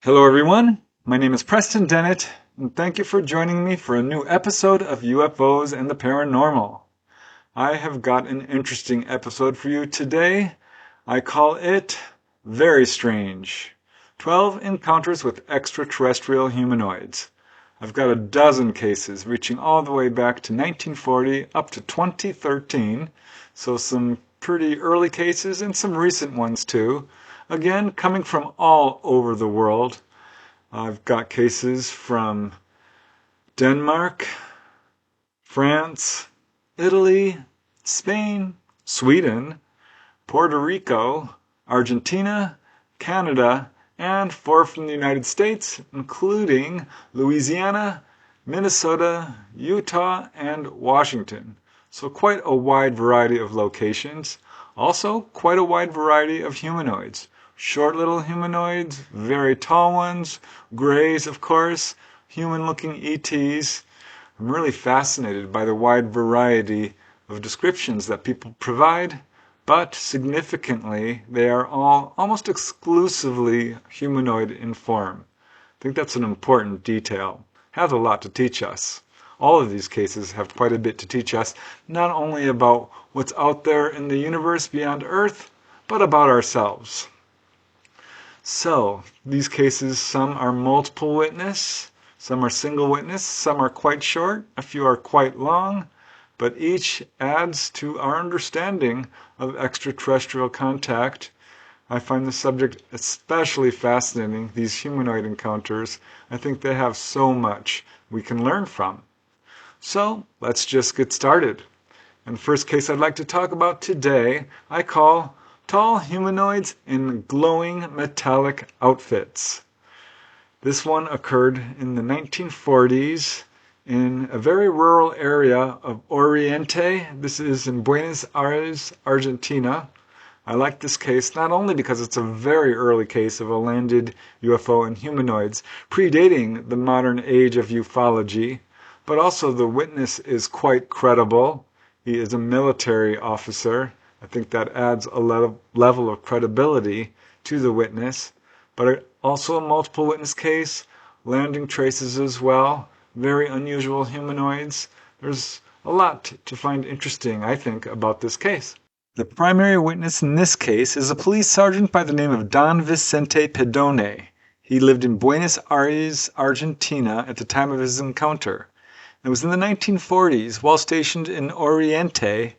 Hello everyone, my name is Preston Dennett, and thank you for joining me for a new episode of UFOs and the Paranormal. I have got an interesting episode for you today. I call it Very Strange. 12 Encounters with Extraterrestrial Humanoids. I've got a dozen cases reaching all the way back to 1940 up to 2013, so some pretty early cases and some recent ones too. Again, coming from all over the world. I've got cases from Denmark, France, Italy, Spain, Sweden, Puerto Rico, Argentina, Canada, and 4 from the United States, including Louisiana, Minnesota, Utah, and Washington. So quite a wide variety of locations. Also, quite a wide variety of humanoids. Short little humanoids, very tall ones, grays of course, human-looking ETs. I'm really fascinated by the wide variety of descriptions that people provide, but significantly they are all almost exclusively humanoid in form. I think that's an important detail. Has a lot to teach us. All of these cases have quite a bit to teach us, not only about what's out there in the universe beyond Earth, but about ourselves. So, these cases, some are multiple witness, some are single witness, some are quite short, a few are quite long, but each adds to our understanding of extraterrestrial contact. I find the subject especially fascinating, these humanoid encounters. I think they have so much we can learn from. So, let's just get started. And the first case I'd like to talk about today, I call Tall Humanoids in Glowing Metallic Outfits. This one occurred in the 1940s in a very rural area of Oriente. This is in Buenos Aires, Argentina. I like this case not only because it's a very early case of a landed UFO and humanoids, predating the modern age of ufology, but also the witness is quite credible. He is a military officer. I think that adds a level of credibility to the witness, but also a multiple witness case, landing traces as well, very unusual humanoids. There's a lot to find interesting, I think, about this case. The primary witness in this case is a police sergeant by the name of Don Vicente Pedone. He lived in Buenos Aires, Argentina at the time of his encounter. It was in the 1940s, while stationed in Oriente,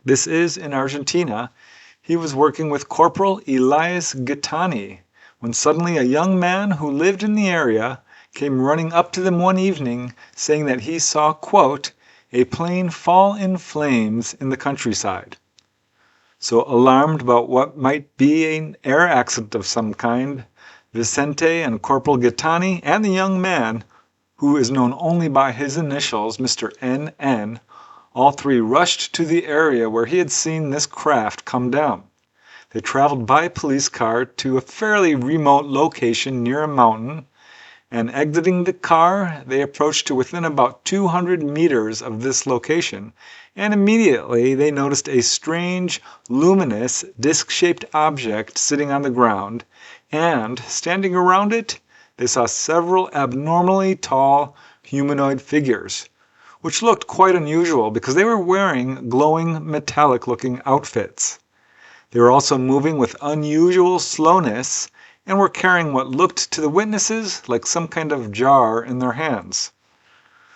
this is in Argentina, he was working with Corporal Elias Gattani, when suddenly a young man who lived in the area came running up to them one evening saying that he saw, quote, a plane fall in flames in the countryside. So alarmed about what might be an air accident of some kind, Vicente and Corporal Gattani and the young man, who is known only by his initials, Mr. NN, all three rushed to the area where he had seen this craft come down. They traveled by police car to a fairly remote location near a mountain, and exiting the car, they approached to within about 200 meters of this location, and immediately they noticed a strange, luminous, disc-shaped object sitting on the ground, and standing around it, they saw several abnormally tall humanoid figures, which looked quite unusual because they were wearing glowing metallic-looking outfits. They were also moving with unusual slowness and were carrying what looked to the witnesses like some kind of jar in their hands.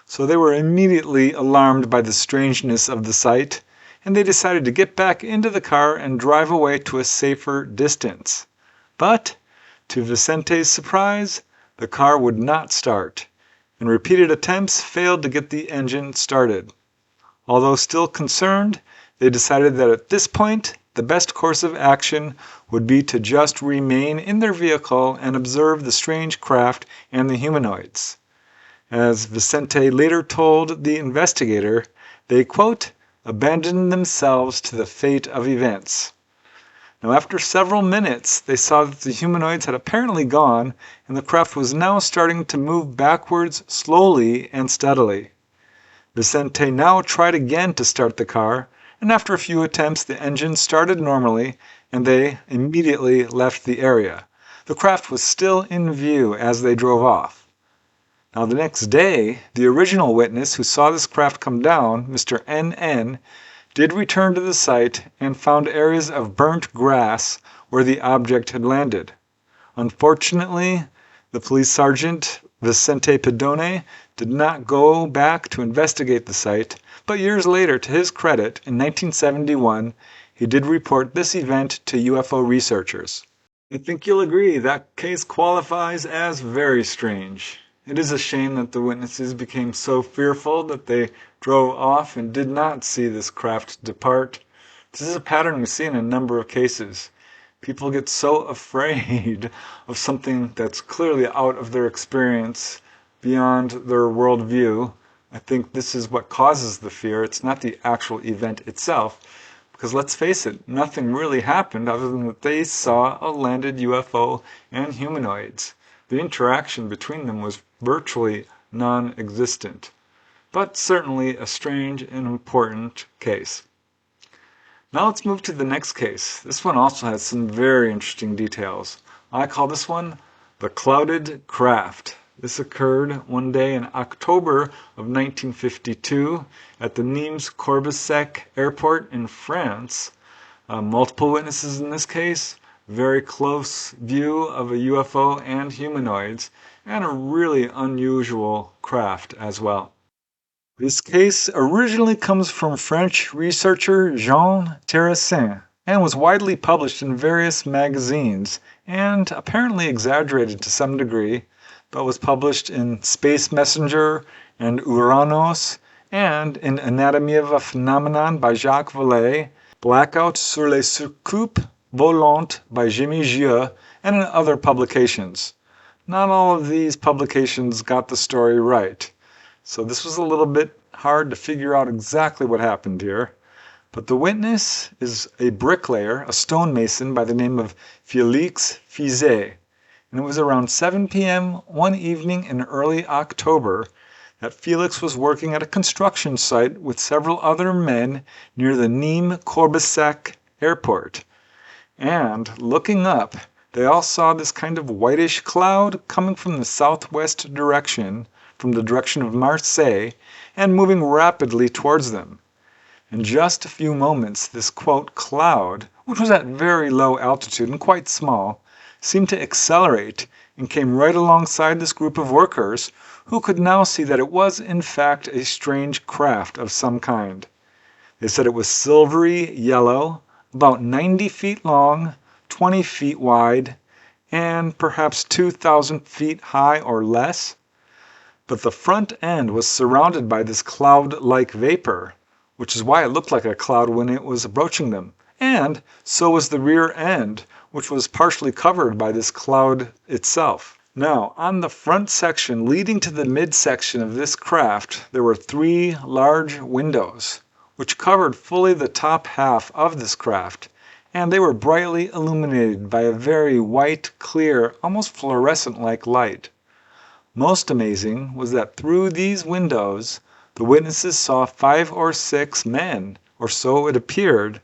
So they were immediately alarmed by the strangeness of the sight, and they decided to get back into the car and drive away to a safer distance. But, to Vicente's surprise, the car would not start, and repeated attempts failed to get the engine started. Although still concerned, they decided that at this point, the best course of action would be to just remain in their vehicle and observe the strange craft and the humanoids. As Vicente later told the investigator, they, quote, abandoned themselves to the fate of events. Now, after several minutes, they saw that the humanoids had apparently gone, and the craft was now starting to move backwards slowly and steadily. Vicente now tried again to start the car, and after a few attempts, the engine started normally, and they immediately left the area. the craft was still in view as they drove off. Now the next day, the original witness who saw this craft come down, Mr. N.N., did return to the site and found areas of burnt grass where the object had landed. Unfortunately, the police sergeant, Vicente Pedone, did not go back to investigate the site, but years later, to his credit, in 1971, he did report this event to UFO researchers. I think you'll agree that case qualifies as very strange. It is a shame that the witnesses became so fearful that they drove off and did not see this craft depart. This is a pattern we see in a number of cases. People get so afraid of something that's clearly out of their experience, beyond their worldview. I think this is what causes the fear. It's not the actual event itself. Because let's face it, nothing really happened other than that they saw a landed UFO and humanoids. The interaction between them was virtually non-existent. But certainly a strange and important case. Now let's move to the next case. This one also has some very interesting details. I call this one the Clouded Craft. This occurred one day in October of 1952 at the Nimes-Corbissac airport in France. Multiple witnesses in this case, very close view of a UFO and humanoids, and a really unusual craft as well. This case originally comes from French researcher Jean Terrassin and was widely published in various magazines and apparently exaggerated to some degree, but was published in Space Messenger and Uranos and in Anatomy of a Phenomenon by Jacques Vallée, Blackout sur les soucoupes volantes by Jimmy Gieux, and in other publications. Not all of these publications got the story right. So this was a little bit hard to figure out exactly what happened here. But the witness is a bricklayer, a stonemason by the name of Félix Fizet. And it was around 7 p.m. one evening in early October that Felix was working at a construction site with several other men near the Nimes-Corbissac airport. And looking up, they all saw this kind of whitish cloud coming from the southwest direction, from the direction of Marseille, and moving rapidly towards them. In just a few moments, this, quote, cloud, which was at very low altitude and quite small, seemed to accelerate and came right alongside this group of workers, who could now see that it was in fact a strange craft of some kind. They said it was silvery yellow, about 90 feet long, 20 feet wide, and perhaps 2,000 feet high or less. But the front end was surrounded by this cloud-like vapor, which is why it looked like a cloud when it was approaching them. And so was the rear end, which was partially covered by this cloud itself. Now, on the front section leading to the midsection of this craft, there were 3 large windows, which covered fully the top half of this craft, and they were brightly illuminated by a very white, clear, almost fluorescent-like light. Most amazing was that through these windows, the witnesses saw 5 or 6 men, or so it appeared,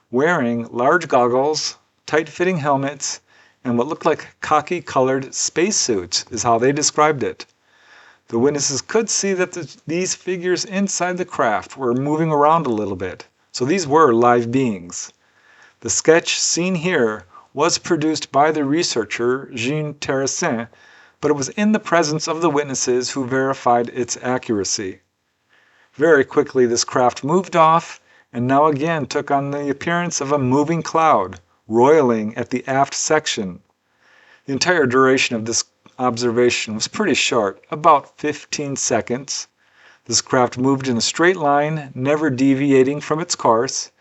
wearing large goggles, tight-fitting helmets, and what looked like khaki-colored spacesuits is how they described it. The witnesses could see that these figures inside the craft were moving around a little bit, so these were live beings. The sketch seen here was produced by the researcher Jean Terrassin, but it was in the presence of the witnesses who verified its accuracy. Very quickly this craft moved off and now again took on the appearance of a moving cloud, roiling at the aft section. The entire duration of this observation was pretty short, about 15 seconds. This craft moved in a straight line, never deviating from its course.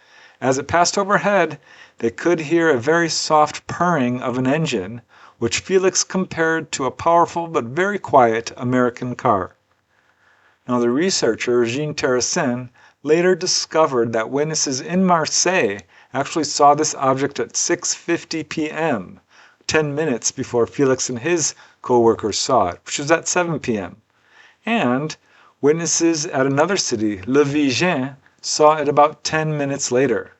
As it passed overhead, they could hear a very soft purring of an engine, which Felix compared to a powerful but very quiet American car. Now the researcher, Jean Terrassin, later discovered that witnesses in Marseille actually saw this object at 6:50 p.m., 10 minutes before Felix and his co-workers saw it, which was at 7 p.m. And witnesses at another city, Louisiana, saw it about 10 minutes later.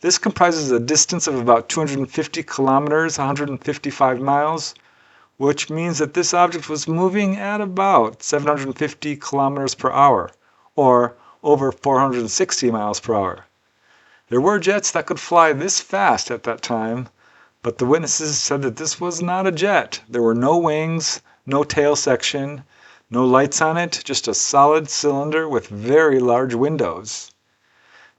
This comprises a distance of about 250 kilometers, 155 miles, which means that this object was moving at about 750 kilometers per hour, or over 460 miles per hour. There were jets that could fly this fast at that time, but the witnesses said that this was not a jet. There were no wings, no tail section, no lights on it, just a solid cylinder with very large windows.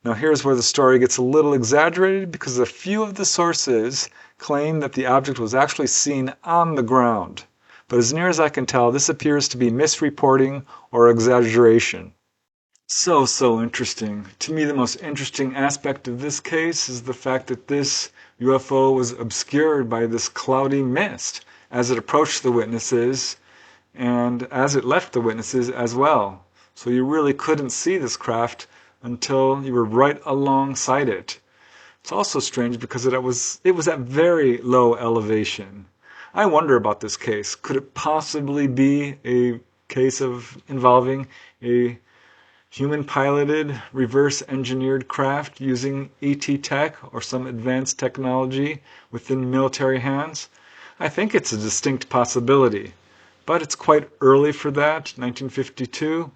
Now here's where the story gets a little exaggerated because a few of the sources claim that the object was actually seen on the ground. But as near as I can tell, this appears to be misreporting or exaggeration. So interesting. To me, the most interesting aspect of this case is the fact that this UFO was obscured by this cloudy mist as it approached the witnesses and as it left the witnesses as well. So you really couldn't see this craft until you were right alongside it. It's also strange because it was at very low elevation. I wonder about this case. Could it possibly be a case involving a human-piloted, reverse-engineered craft using ET tech or some advanced technology within military hands? I think it's a distinct possibility, but it's quite early for that, 1952.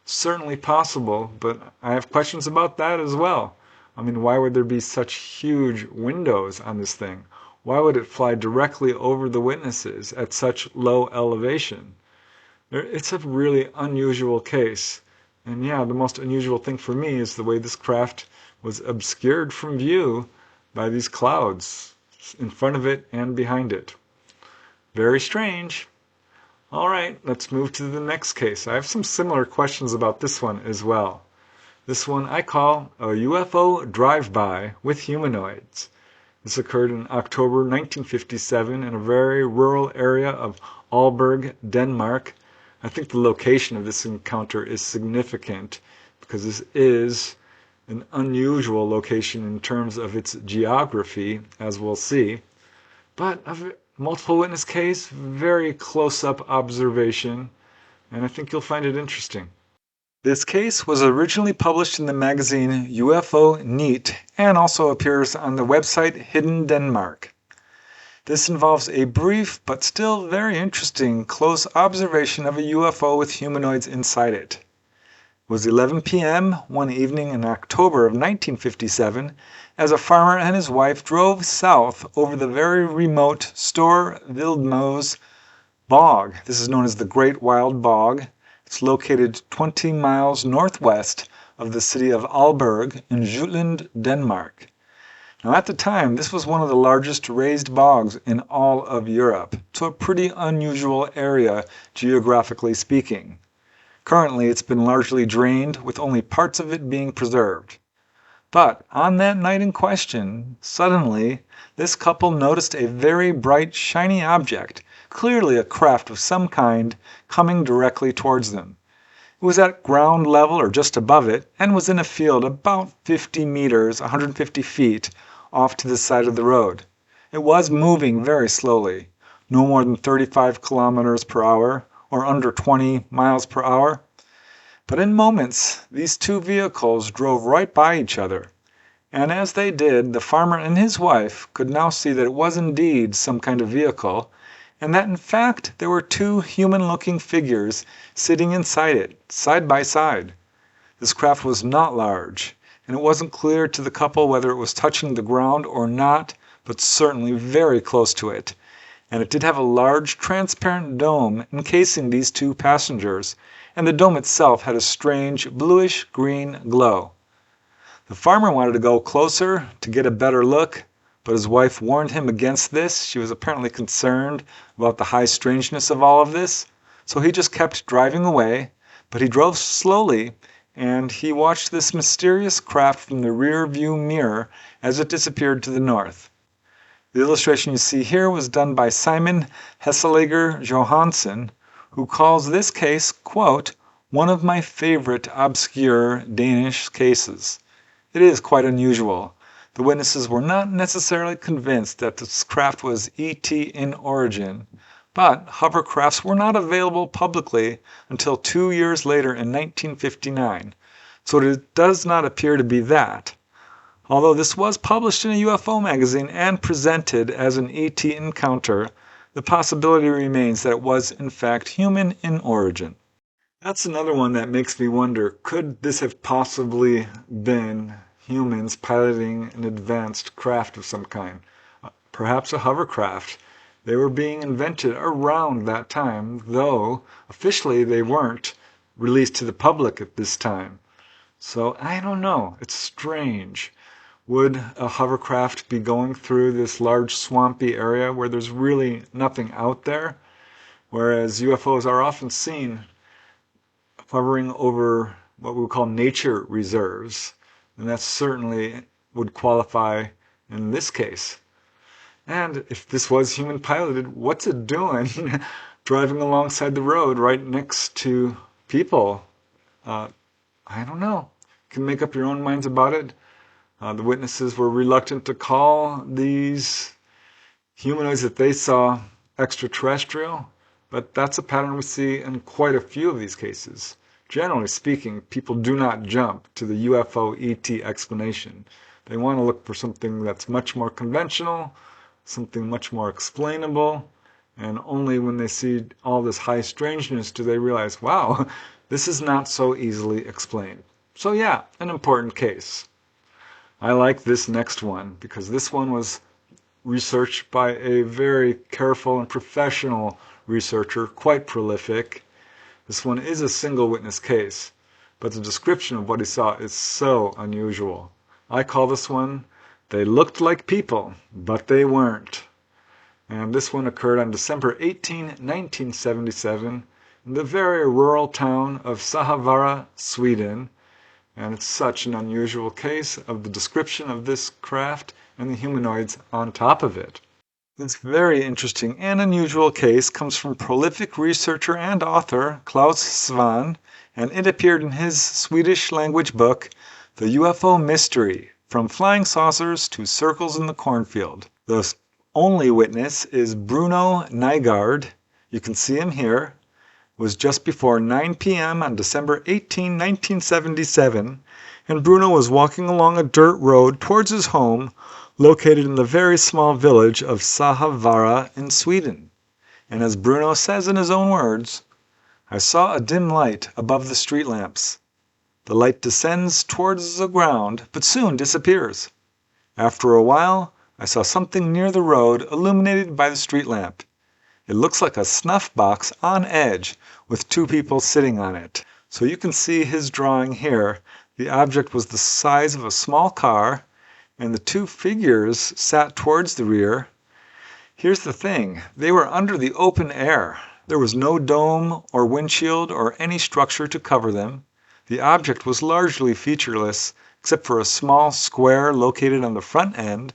Certainly possible, but I have questions about that as well. I mean, why would there be such huge windows on this thing? Why would it fly directly over the witnesses at such low elevation? It's a really unusual case. And yeah, the most unusual thing for me is the way this craft was obscured from view by these clouds in front of it and behind it. Very strange. All right, let's move to the next case. I have some similar questions about this one as well. This one I call a UFO drive-by with humanoids. This occurred in October 1957 in a very rural area of Aalborg, Denmark. I think the location of this encounter is significant because this is an unusual location in terms of its geography, as we'll see. But a multiple witness case, very close-up observation, and I think you'll find it interesting. This case was originally published in the magazine UFO and ETs and also appears on the website Hidden Denmark. This involves a brief but still very interesting close observation of a UFO with humanoids inside it. It was 11 p.m. one evening in October of 1957 as a farmer and his wife drove south over the very remote Store Wildmoos bog. This is known as the Great Wild Bog. It's located 20 miles northwest of the city of Aalborg in Jutland, Denmark. Now at the time, this was one of the largest raised bogs in all of Europe, so a pretty unusual area geographically speaking. Currently, it's been largely drained, with only parts of it being preserved. But on that night in question, suddenly, this couple noticed a very bright, shiny object, clearly a craft of some kind, coming directly towards them. It was at ground level or just above it, and was in a field about 50 meters, 150 feet, off to the side of the road. It was moving very slowly, no more than 35 kilometers per hour, or under 20 miles per hour. But in moments, these two vehicles drove right by each other. And as they did, the farmer and his wife could now see that it was indeed some kind of vehicle, and that in fact there were two human-looking figures sitting inside it, side by side. This craft was not large, and it wasn't clear to the couple whether it was touching the ground or not, but certainly very close to it. And it did have a large transparent dome encasing these two passengers, and the dome itself had a strange bluish-green glow. The farmer wanted to go closer to get a better look, but his wife warned him against this. She was apparently concerned about the high strangeness of all of this, so he just kept driving away, but he drove slowly, and he watched this mysterious craft from the rear view mirror as it disappeared to the north. The illustration you see here was done by Simon Hesselager Johansson, who calls this case, quote, one of my favorite obscure Danish cases. It is quite unusual. The witnesses were not necessarily convinced that this craft was ET in origin, but hovercrafts were not available publicly until 2 years later in 1959, so it does not appear to be that. Although this was published in a UFO magazine and presented as an ET encounter, the possibility remains that it was in fact human in origin. That's another one that makes me wonder, could this have possibly been humans piloting an advanced craft of some kind? Perhaps a hovercraft. They were being invented around that time, though officially they weren't released to the public at this time. So I don't know. It's strange. Would a hovercraft be going through this large swampy area where there's really nothing out there? Whereas UFOs are often seen hovering over what we would call nature reserves. And that certainly would qualify in this case. And if this was human piloted, what's it doing driving alongside the road right next to people? I don't know. You can make up your own minds about it. The witnesses were reluctant to call these humanoids that they saw extraterrestrial, but that's a pattern we see in quite a few of these cases. Generally speaking, people do not jump to the UFO ET explanation. They want to look for something that's much more conventional, something much more explainable, and only when they see all this high strangeness do they realize, wow, this is not so easily explained. So yeah, an important case. I like this next one because this one was researched by a very careful and professional researcher, quite prolific. This one is a single witness case, but the description of what he saw is so unusual. I call this one, "They looked like people, but they weren't." And this one occurred on December 18, 1977, in the very rural town of Sahavara, Sweden. And it's such an unusual case of the description of this craft and the humanoids on top of it. This very interesting and unusual case comes from prolific researcher and author Klaus Svan, and it appeared in his Swedish language book, The UFO Mystery, From Flying Saucers to Circles in the Cornfield. The only witness is Bruno Nygaard. You can see him here. It was just before 9 p.m. on December 18, 1977, and Bruno was walking along a dirt road towards his home, located in the very small village of Sahavara in Sweden. And as Bruno says in his own words, "I saw a dim light above the street lamps. The light descends towards the ground, but soon disappears. After a while, I saw something near the road illuminated by the street lamp. It looks like a snuff box on edge with two people sitting on it." So you can see his drawing here. The object was the size of a small car, and the two figures sat towards the rear. Here's the thing, they were under the open air. There was no dome or windshield or any structure to cover them. The object was largely featureless, except for a small square located on the front end.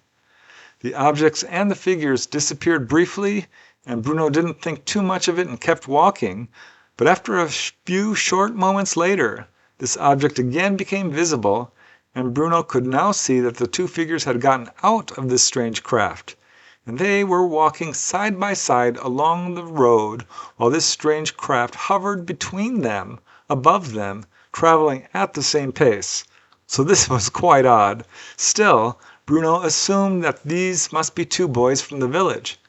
The objects and the figures disappeared briefly, and Bruno didn't think too much of it and kept walking. But after a few short moments later, this object again became visible, and Bruno could now see that the two figures had gotten out of this strange craft, and they were walking side by side along the road while this strange craft hovered between them, above them, traveling at the same pace. So this was quite odd. Still, Bruno assumed that these must be two boys from the village.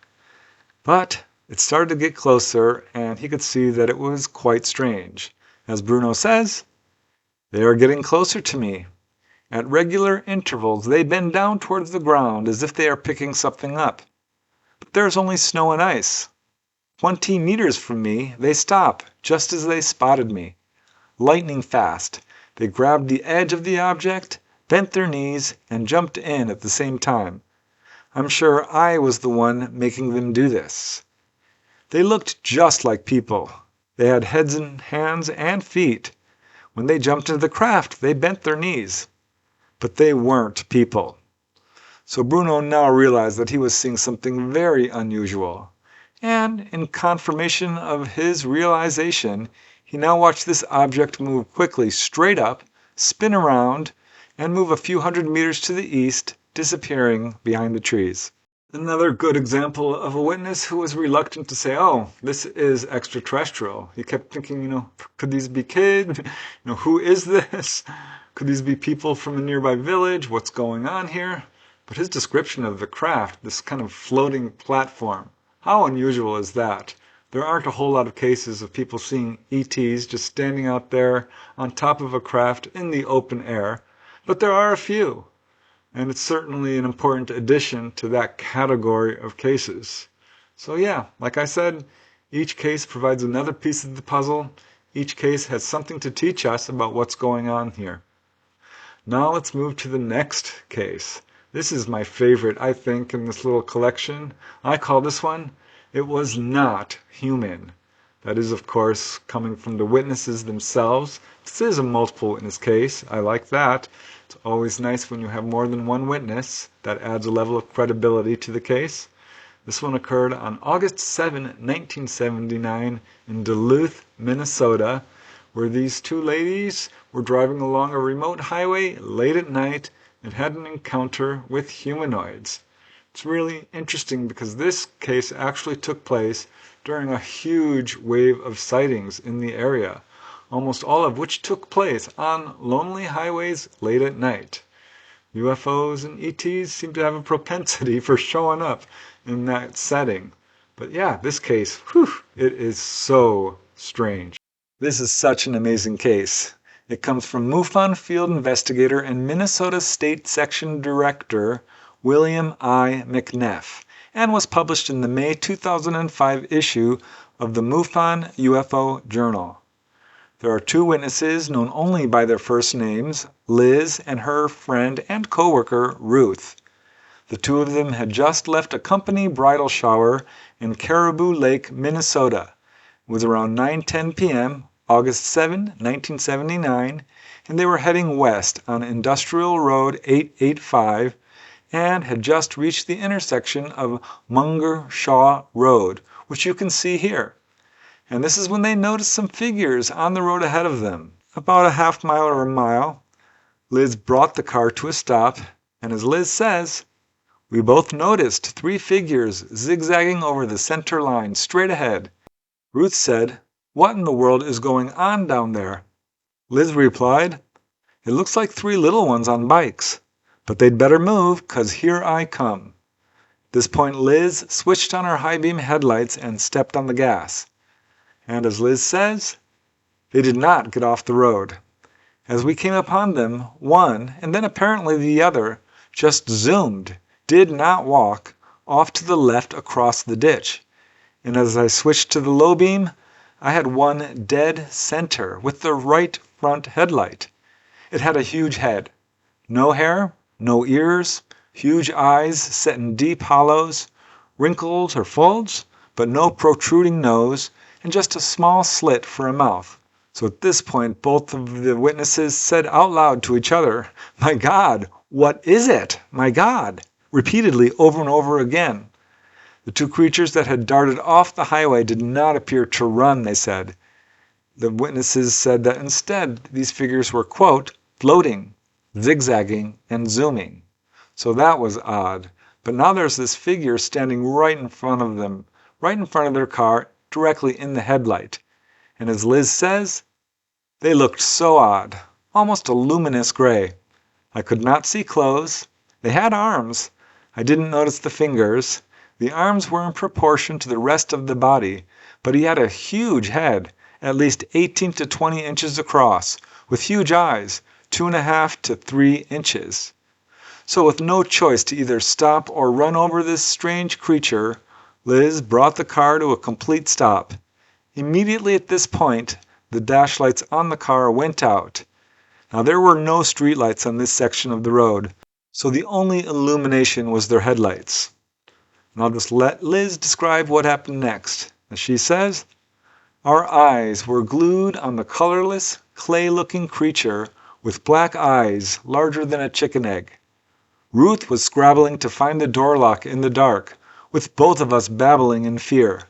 But it started to get closer, and he could see that it was quite strange. As Bruno says, "They are getting closer to me. At regular intervals they bend down towards the ground as if they are picking something up. But there is only snow and ice. 20 meters from me they stop, just as they spotted me. Lightning fast, they grabbed the edge of the object, bent their knees, and jumped in at the same time. I'm sure I was the one making them do this. They looked just like people. They had heads and hands and feet. When they jumped into the craft, they bent their knees. But they weren't people." So Bruno now realized that he was seeing something very unusual. And in confirmation of his realization, he now watched this object move quickly straight up, spin around, and move a few hundred meters to the east, disappearing behind the trees. Another good example of a witness who was reluctant to say, "Oh, this is extraterrestrial." He kept thinking, could these be kids? Who is this? Could these be people from a nearby village? What's going on here? But his description of the craft, this kind of floating platform, how unusual is that? There aren't a whole lot of cases of people seeing ETs just standing out there on top of a craft in the open air, but there are a few. And it's certainly an important addition to that category of cases. So yeah, like I said, each case provides another piece of the puzzle. Each case has something to teach us about what's going on here. Now let's move to the next case. This is my favorite, I think, in this little collection. I call this one, "It Was Not Human." That is, of course, coming from the witnesses themselves. This is a multiple witness case. I like that. It's always nice when you have more than one witness. That adds a level of credibility to the case. This one occurred on August 7, 1979 in Duluth, Minnesota, where these two ladies were driving along a remote highway late at night and had an encounter with humanoids. It's really interesting because this case actually took place during a huge wave of sightings in the area, almost all of which took place on lonely highways late at night. UFOs and ETs seem to have a propensity for showing up in that setting. But yeah, this case, whew, it is so strange. This is such an amazing case. It comes from MUFON field investigator and Minnesota State Section Director William I. McNeff, and was published in the May 2005 issue of the MUFON UFO Journal. There are two witnesses known only by their first names, Liz and her friend and co-worker Ruth. The two of them had just left a company bridal shower in Caribou Lake, Minnesota. It was around 9:10 p.m., August 7, 1979, and they were heading west on Industrial Road 885 and had just reached the intersection of Munger Shaw Road, which you can see here. And this is when they noticed some figures on the road ahead of them. About a half mile or a mile, Liz brought the car to a stop, and as Liz says, "We both noticed three figures zigzagging over the center line straight ahead." Ruth said, "What in the world is going on down there?" Liz replied, "It looks like three little ones on bikes, but they'd better move, 'cause here I come." At this point, Liz switched on her high beam headlights and stepped on the gas. And as Liz says, they did not get off the road. As we came upon them, one, and then apparently the other, just zoomed, did not walk, off to the left across the ditch. And as I switched to the low beam, I had one dead center with the right front headlight. It had a huge head. No hair, no ears, huge eyes set in deep hollows, wrinkles or folds, but no protruding nose, and just a small slit for a mouth. So at this point, both of the witnesses said out loud to each other, "My God, what is it? My God," repeatedly over and over again. The two creatures that had darted off the highway did not appear to run, they said. The witnesses said that instead these figures were, quote, floating, zigzagging, and zooming. So that was odd. But now there's this figure standing right in front of them, right in front of their car, directly in the headlight. And as Liz says, they looked so odd, almost a luminous gray. I could not see clothes. They had arms. I didn't notice the fingers. The arms were in proportion to the rest of the body, but he had a huge head, at least 18 to 20 inches across, with huge eyes, 2.5 to 3 inches. So with no choice to either stop or run over this strange creature, Liz brought the car to a complete stop. Immediately at this point, the dash lights on the car went out. Now there were no street lights on this section of the road, so the only illumination was their headlights. And I'll just let Liz describe what happened next. As she says, "Our eyes were glued on the colorless, clay-looking creature with black eyes larger than a chicken egg. Ruth was scrabbling to find the door lock in the dark, with both of us babbling in fear.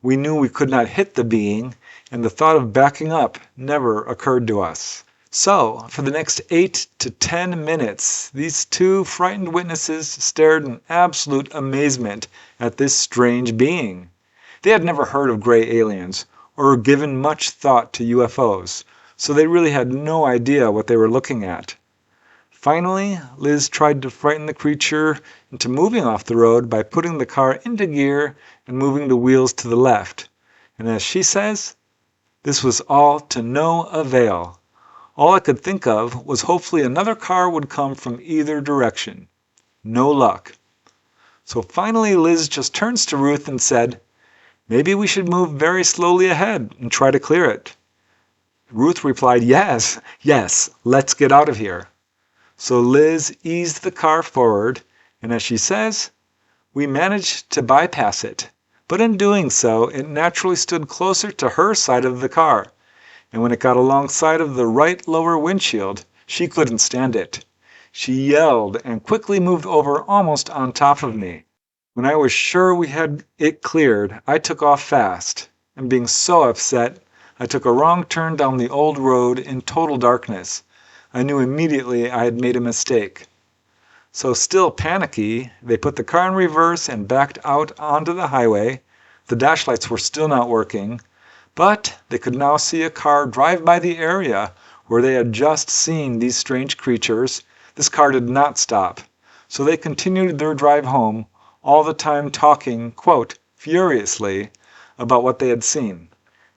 We knew we could not hit the being, and the thought of backing up never occurred to us." So, for the next 8 to 10 minutes, these two frightened witnesses stared in absolute amazement at this strange being. They had never heard of gray aliens, or given much thought to UFOs, so they really had no idea what they were looking at. Finally, Liz tried to frighten the creature into moving off the road by putting the car into gear and moving the wheels to the left. And as she says, this was all to no avail. All I could think of was hopefully another car would come from either direction. No luck. So finally Liz just turns to Ruth and said, "Maybe we should move very slowly ahead and try to clear it." Ruth replied, yes, let's get out of here." So Liz eased the car forward, and as she says, we managed to bypass it. But in doing so, it naturally stood closer to her side of the car. And when it got alongside of the right lower windshield, she couldn't stand it. She yelled and quickly moved over almost on top of me. When I was sure we had it cleared, I took off fast. And being so upset, I took a wrong turn down the old road in total darkness. I knew immediately I had made a mistake. So still panicky, they put the car in reverse and backed out onto the highway. The dash lights were still not working, but they could now see a car drive by the area where they had just seen these strange creatures. This car did not stop, so they continued their drive home, all the time talking, quote, furiously about what they had seen.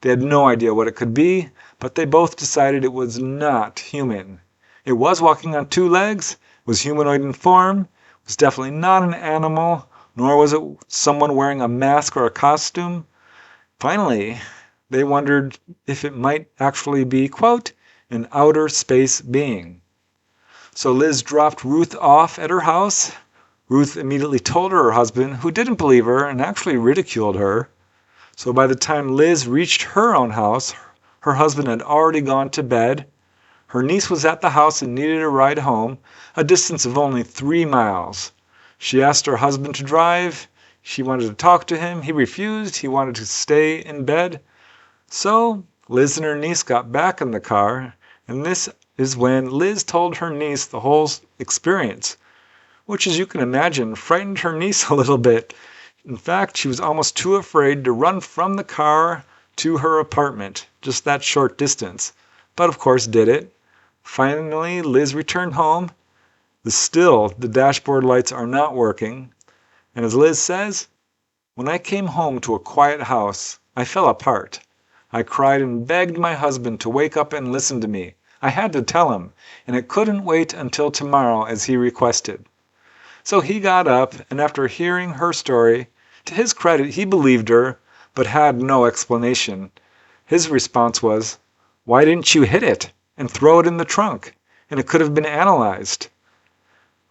They had no idea what it could be, but they both decided it was not human. It was walking on two legs, was humanoid in form, was definitely not an animal, nor was it someone wearing a mask or a costume. Finally, they wondered if it might actually be, quote, an outer space being. So Liz dropped Ruth off at her house. Ruth immediately told her husband, who didn't believe her and actually ridiculed her. So by the time Liz reached her own house, her husband had already gone to bed. Her niece was at the house and needed a ride home, a distance of only 3 miles. She asked her husband to drive. She wanted to talk to him. He refused. He wanted to stay in bed. So Liz and her niece got back in the car, and this is when Liz told her niece the whole experience, which, as you can imagine, frightened her niece a little bit. In fact, she was almost too afraid to run from the car to her apartment, just that short distance, but of course did it. Finally, Liz returned home. Still, the dashboard lights are not working. And as Liz says, "When I came home to a quiet house, I fell apart. I cried and begged my husband to wake up and listen to me. I had to tell him, and it couldn't wait until tomorrow as he requested." So he got up, and after hearing her story, to his credit, he believed her, but had no explanation. His response was, "Why didn't you hit it and throw it in the trunk? And it could have been analyzed."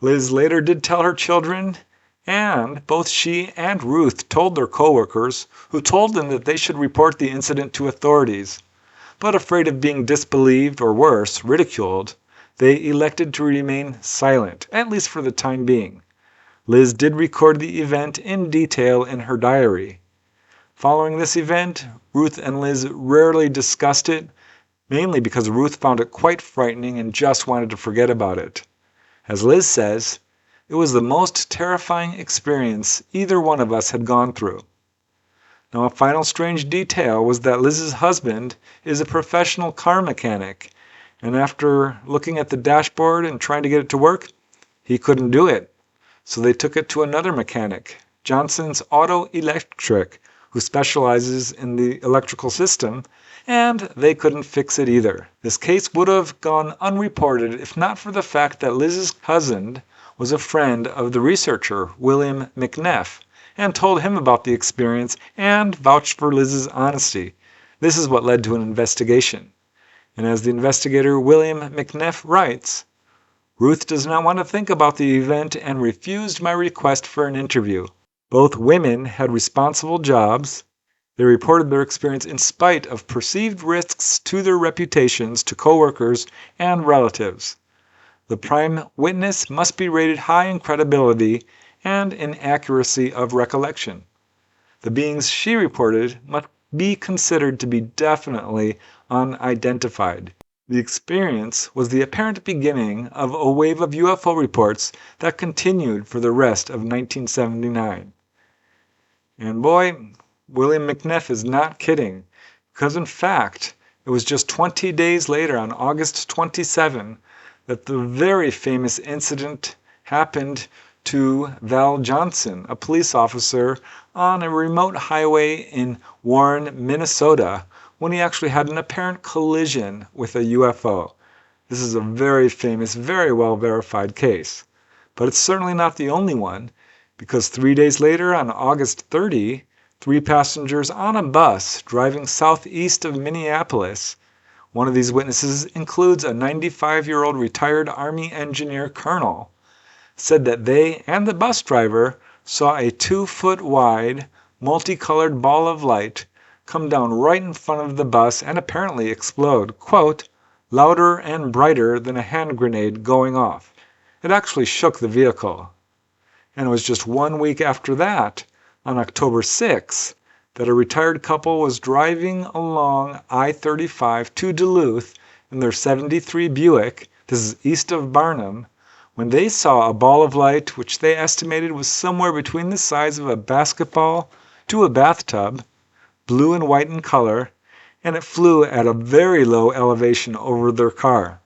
Liz later did tell her children, and both she and Ruth told their coworkers, who told them that they should report the incident to authorities. But afraid of being disbelieved or worse, ridiculed, they elected to remain silent, at least for the time being. Liz did record the event in detail in her diary. Following this event, Ruth and Liz rarely discussed it, mainly because Ruth found it quite frightening and just wanted to forget about it. As Liz says, it was the most terrifying experience either one of us had gone through. Now, a final strange detail was that Liz's husband is a professional car mechanic, and after looking at the dashboard and trying to get it to work, he couldn't do it. So they took it to another mechanic, Johnson's Auto Electric, who specializes in the electrical system, and they couldn't fix it either. This case would have gone unreported if not for the fact that Liz's cousin was a friend of the researcher, William McNeff, and told him about the experience and vouched for Liz's honesty. This is what led to an investigation. And as the investigator William McNeff writes, "Ruth does not want to think about the event and refused my request for an interview. Both women had responsible jobs. They reported their experience in spite of perceived risks to their reputations, to coworkers and relatives. The prime witness must be rated high in credibility and in accuracy of recollection. The beings she reported must be considered to be definitely unidentified." The experience was the apparent beginning of a wave of UFO reports that continued for the rest of 1979. And boy, William McNeff is not kidding, because in fact, It was just 20 days later, on August 27, that the very famous incident happened to Val Johnson, a police officer on a remote highway in Warren, Minnesota, when he actually had an apparent collision with a UFO. This is a very famous, very well verified case. But it's certainly not the only one, because 3 days later, on August 30, 3 passengers on a bus driving southeast of Minneapolis. One of these witnesses includes a 95-year-old retired Army engineer colonel, said that they and the bus driver saw a 2-foot-wide, multicolored ball of light come down right in front of the bus and apparently explode, quote, louder and brighter than a hand grenade going off. It actually shook the vehicle. And it was just 1 week after that, on October 6, that a retired couple was driving along I-35 to Duluth in their 73 Buick, this is east of Barnum, when they saw a ball of light which they estimated was somewhere between the size of a basketball to a bathtub, blue and white in color, and it flew at a very low elevation over their car.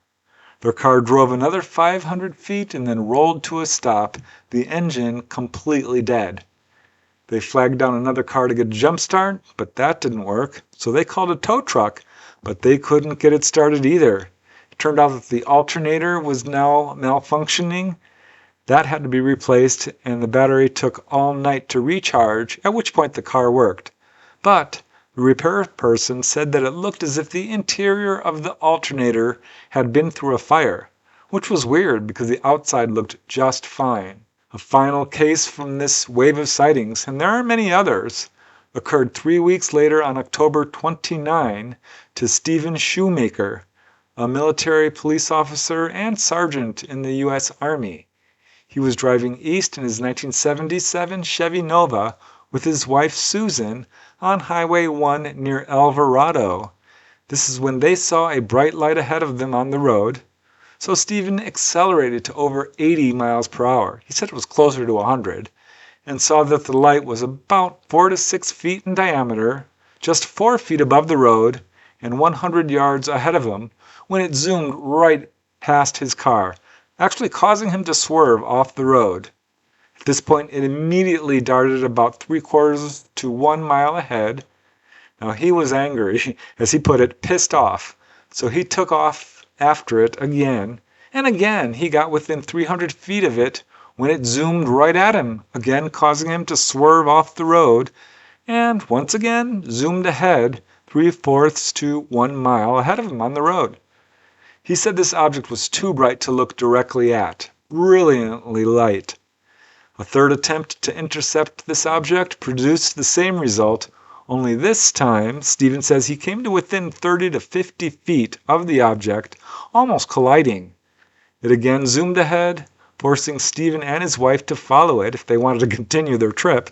Their car drove another 500 feet and then rolled to a stop, the engine completely dead. They flagged down another car to get a jump start, but that didn't work, so they called a tow truck, but they couldn't get it started either. It turned out that the alternator was now malfunctioning. That had to be replaced, and the battery took all night to recharge, at which point the car worked. But the repair person said that it looked as if the interior of the alternator had been through a fire, which was weird because the outside looked just fine. A final case from this wave of sightings, and there are many others, occurred 3 weeks later on October 29 to Stephen Shoemaker, a military police officer and sergeant in the U.S. Army. He was driving east in his 1977 Chevy Nova with his wife Susan on Highway 1 near Alvarado. This is when they saw a bright light ahead of them on the road. So Stephen accelerated to over 80 miles per hour. He said it was closer to 100, and saw that the light was about 4 to 6 feet in diameter, just 4 feet above the road, and 100 yards ahead of him when it zoomed right past his car, actually causing him to swerve off the road. At this point, it immediately darted about 3/4 to 1 mile ahead. Now he was angry, as he put it, pissed off, so he took off after it again, and again he got within 300 feet of it when it zoomed right at him, again causing him to swerve off the road, and once again zoomed ahead 3/4 to 1 mile ahead of him on the road. He said this object was too bright to look directly at, brilliantly light. A third attempt to intercept this object produced the same result, only this time Stephen says he came to within 30 to 50 feet of the object, almost colliding. It again zoomed ahead, forcing Stephen and his wife to follow it if they wanted to continue their trip.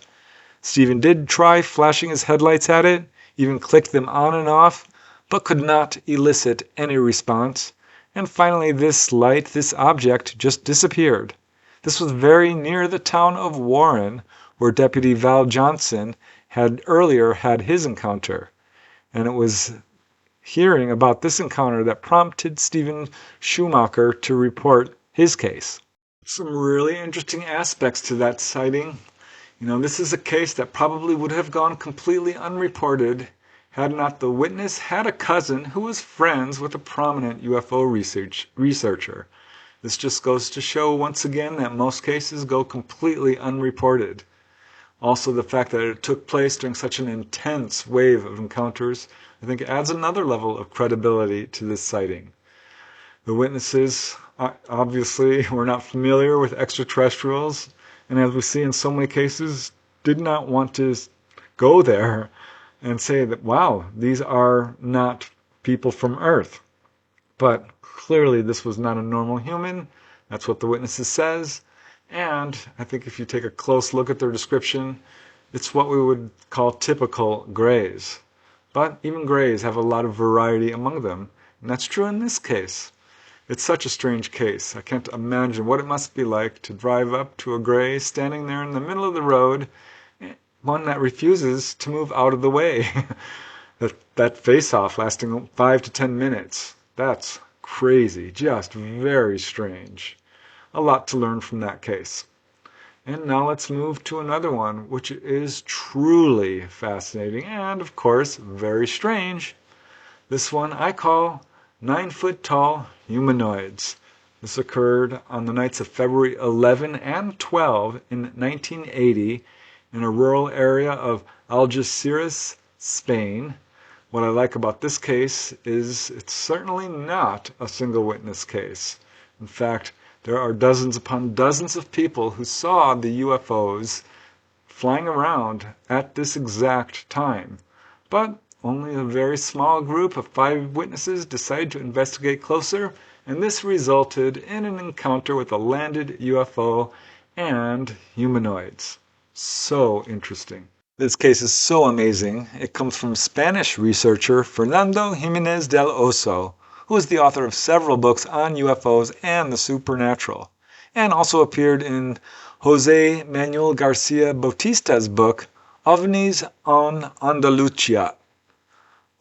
Stephen did try flashing his headlights at it, even clicked them on and off, but could not elicit any response. And finally this object just disappeared. This was very near the town of Warren, where Deputy Val Johnson had earlier had his encounter. And it was hearing about this encounter that prompted Stephen Shoemaker to report his case. Some really interesting aspects to that sighting. This is a case that probably would have gone completely unreported had not the witness had a cousin who was friends with a prominent UFO researcher. This just goes to show once again that most cases go completely unreported. Also, the fact that it took place during such an intense wave of encounters, I think adds another level of credibility to this sighting. The witnesses obviously were not familiar with extraterrestrials, and as we see in so many cases, did not want to go there and say that, wow, these are not people from Earth. But clearly this was not a normal human. That's what the witnesses says. And I think if you take a close look at their description, it's what we would call typical grays. But even grays have a lot of variety among them, and that's true in this case. It's such a strange case. I can't imagine what it must be like to drive up to a gray standing there in the middle of the road, one that refuses to move out of the way. That face-off lasting 5 to 10 minutes. That's crazy, just very strange. A lot to learn from that case. And now let's move to another one, which is truly fascinating and, of course, very strange. This one I call 9-foot-tall humanoids. This occurred on the nights of February 11 and 12 in 1980 in a rural area of Algeciras, Spain. What I like about this case is it's certainly not a single witness case. In fact, there are dozens upon dozens of people who saw the UFOs flying around at this exact time. But only a very small group of 5 witnesses decided to investigate closer, and this resulted in an encounter with a landed UFO and humanoids. So interesting. This case is so amazing. It comes from Spanish researcher Fernando Jimenez del Oso, who is the author of several books on UFOs and the supernatural, and also appeared in Jose Manuel Garcia Bautista's book, OVNIs en Andalucía.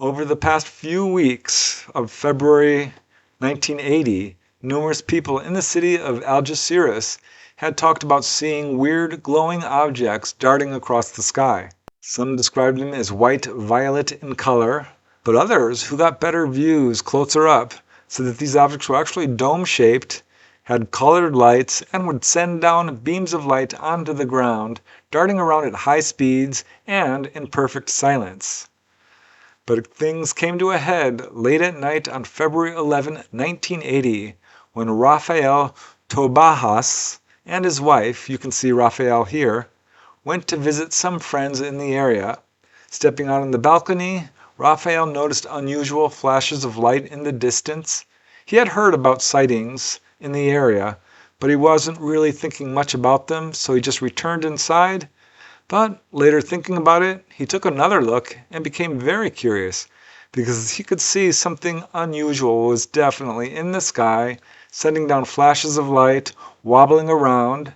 Over the past few weeks of February 1980, numerous people in the city of Algeciras had talked about seeing weird glowing objects darting across the sky. Some described them as white-violet in color, but others, who got better views closer up, said that these objects were actually dome-shaped, had colored lights, and would send down beams of light onto the ground, darting around at high speeds and in perfect silence. But things came to a head late at night on February 11, 1980, when Rafael Tobajas and his wife, you can see Rafael here, went to visit some friends in the area. Stepping out on the balcony, Rafael noticed unusual flashes of light in the distance. He had heard about sightings in the area, but he wasn't really thinking much about them, so he just returned inside. But later, thinking about it, he took another look and became very curious, because he could see something unusual was definitely in the sky, sending down flashes of light, wobbling around.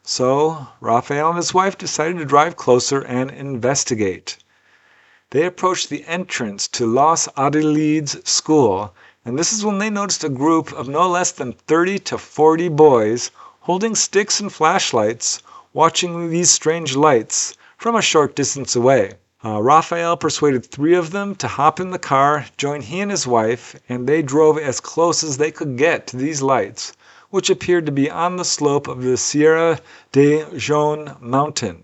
So Rafael and his wife decided to drive closer and investigate. They approached the entrance to Los Adelides School, and this is when they noticed a group of no less than 30 to 40 boys holding sticks and flashlights, watching these strange lights from a short distance away. Rafael persuaded 3 of them to hop in the car, join he and his wife, and they drove as close as they could get to these lights, which appeared to be on the slope of the Sierra de Jaune mountain.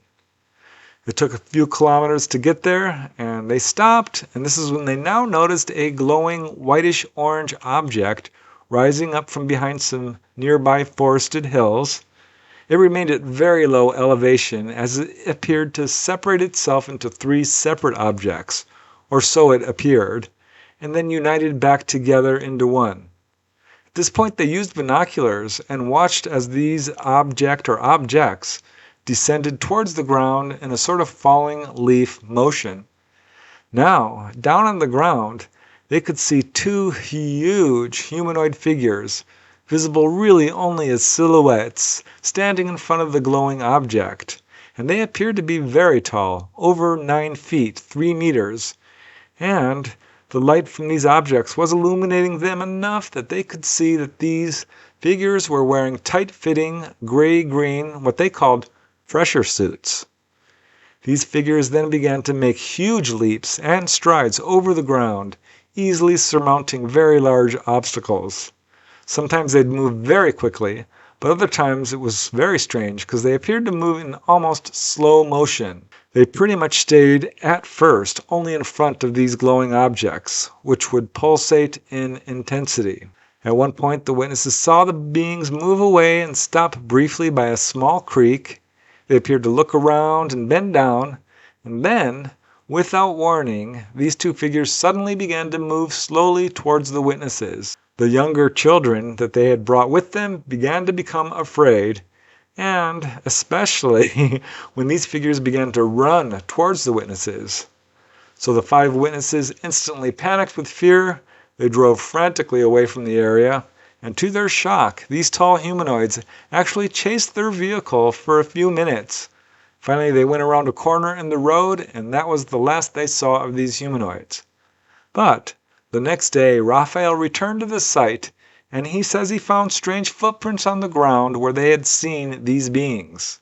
It took a few kilometers to get there, and they stopped, and this is when they now noticed a glowing whitish-orange object rising up from behind some nearby forested hills. It remained at very low elevation as it appeared to separate itself into 3 separate objects, or so it appeared, and then united back together into one. At this point they used binoculars and watched as these objects descended towards the ground in a sort of falling leaf motion. Now, down on the ground, they could see 2 huge humanoid figures, visible really only as silhouettes, standing in front of the glowing object, and they appeared to be very tall, over 9 feet, 3 meters, and the light from these objects was illuminating them enough that they could see that these figures were wearing tight-fitting, gray-green, what they called fresher suits. These figures then began to make huge leaps and strides over the ground, easily surmounting very large obstacles. Sometimes they'd move very quickly, but other times it was very strange because they appeared to move in almost slow motion. They pretty much stayed, at first, only in front of these glowing objects, which would pulsate in intensity. At one point, the witnesses saw the beings move away and stop briefly by a small creek. They appeared to look around and bend down, and then, without warning, these 2 figures suddenly began to move slowly towards the witnesses. The younger children that they had brought with them began to become afraid, and especially when these figures began to run towards the witnesses. So the 5 witnesses instantly panicked with fear. They drove frantically away from the area, and to their shock, these tall humanoids actually chased their vehicle for a few minutes. Finally, they went around a corner in the road, and that was the last they saw of these humanoids. But the next day, Raphael returned to the site, and he says he found strange footprints on the ground where they had seen these beings.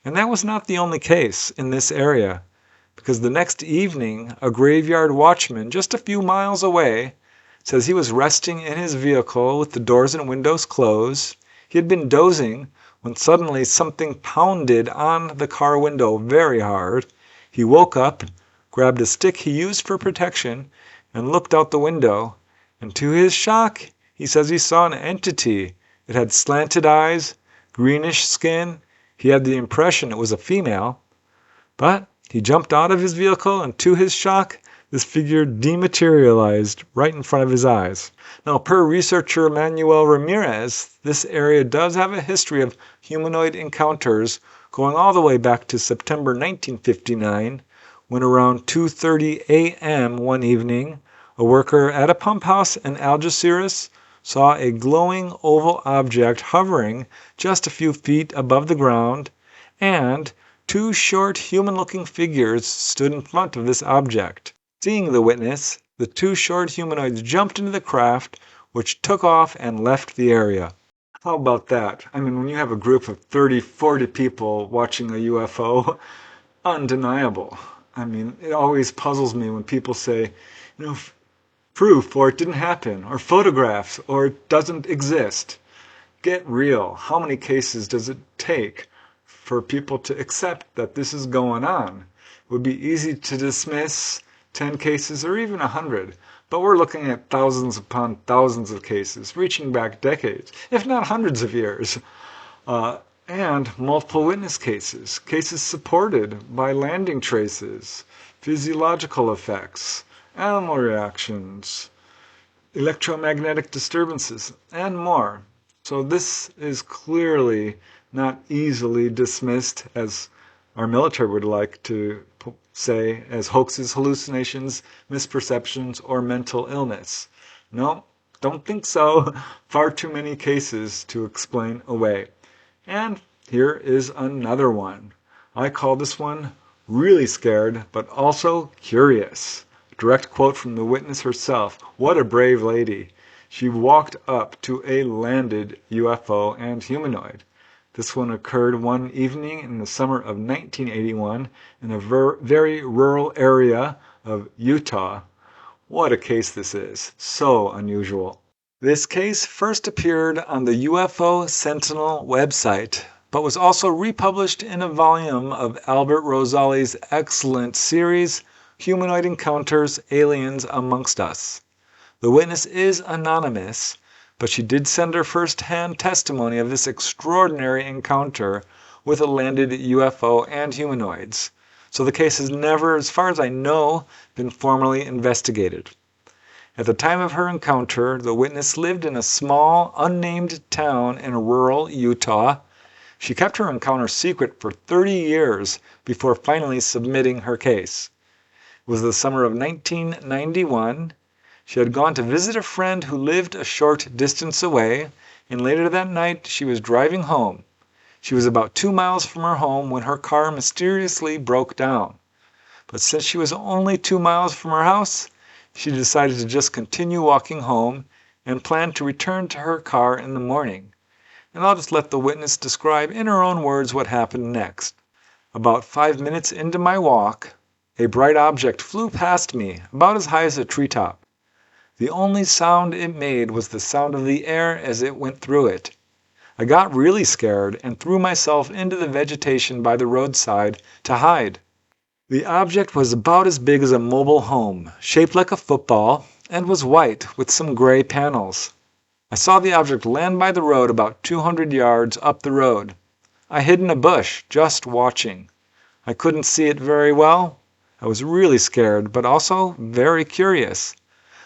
And that was not the only case in this area, because the next evening, a graveyard watchman just a few miles away says he was resting in his vehicle with the doors and windows closed. He had been dozing when suddenly something pounded on the car window very hard. He woke up, grabbed a stick he used for protection, and looked out the window. And to his shock, he says he saw an entity. It had slanted eyes, greenish skin. He had the impression it was a female. But he jumped out of his vehicle, and to his shock, this figure dematerialized right in front of his eyes. Now, per researcher Manuel Ramirez, this area does have a history of humanoid encounters going all the way back to September 1959, when around 2:30 a.m. one evening, a worker at a pump house in Algeciras saw a glowing oval object hovering just a few feet above the ground, and two short human-looking figures stood in front of this object. Seeing the witness, the two short humanoids jumped into the craft, which took off and left the area. How about that? I mean, when you have a group of 30, 40 people watching a UFO, undeniable. I mean, it always puzzles me when people say, proof, or it didn't happen, or photographs, or it doesn't exist. Get real. How many cases does it take for people to accept that this is going on? It would be easy to dismiss 10 cases or even 100, but we're looking at thousands upon thousands of cases, reaching back decades, if not hundreds of years, and multiple witness cases, cases supported by landing traces, physiological effects, animal reactions, electromagnetic disturbances, and more. So this is clearly not easily dismissed, as our military would like to say, as hoaxes, hallucinations, misperceptions, or mental illness. No, don't think so. Far too many cases to explain away. And here is another one. I call this one really scared, but also curious. Direct quote from the witness herself. What a brave lady. She walked up to a landed UFO and humanoid. This one occurred one evening in the summer of 1981 in a very rural area of Utah. What a case this is. So unusual. This case first appeared on the UFO Sentinel website, but was also republished in a volume of Albert Rosali's excellent series, Humanoid Encounters, Aliens Amongst Us. The witness is anonymous, but she did send her first-hand testimony of this extraordinary encounter with a landed UFO and humanoids. So the case has never, as far as I know, been formally investigated. At the time of her encounter, the witness lived in a small, unnamed town in rural Utah. She kept her encounter secret for 30 years before finally submitting her case. It was the summer of 1991. She had gone to visit a friend who lived a short distance away, and later that night she was driving home. She was about 2 miles from her home when her car mysteriously broke down. But since she was only 2 miles from her house, she decided to just continue walking home and planned to return to her car in the morning. And I'll just let the witness describe in her own words what happened next. About 5 minutes into my walk, a bright object flew past me, about as high as a treetop. The only sound it made was the sound of the air as it went through it. I got really scared and threw myself into the vegetation by the roadside to hide. The object was about as big as a mobile home, shaped like a football, and was white with some gray panels. I saw the object land by the road about 200 yards up the road. I hid in a bush, just watching. I couldn't see it very well. I was really scared, but also very curious.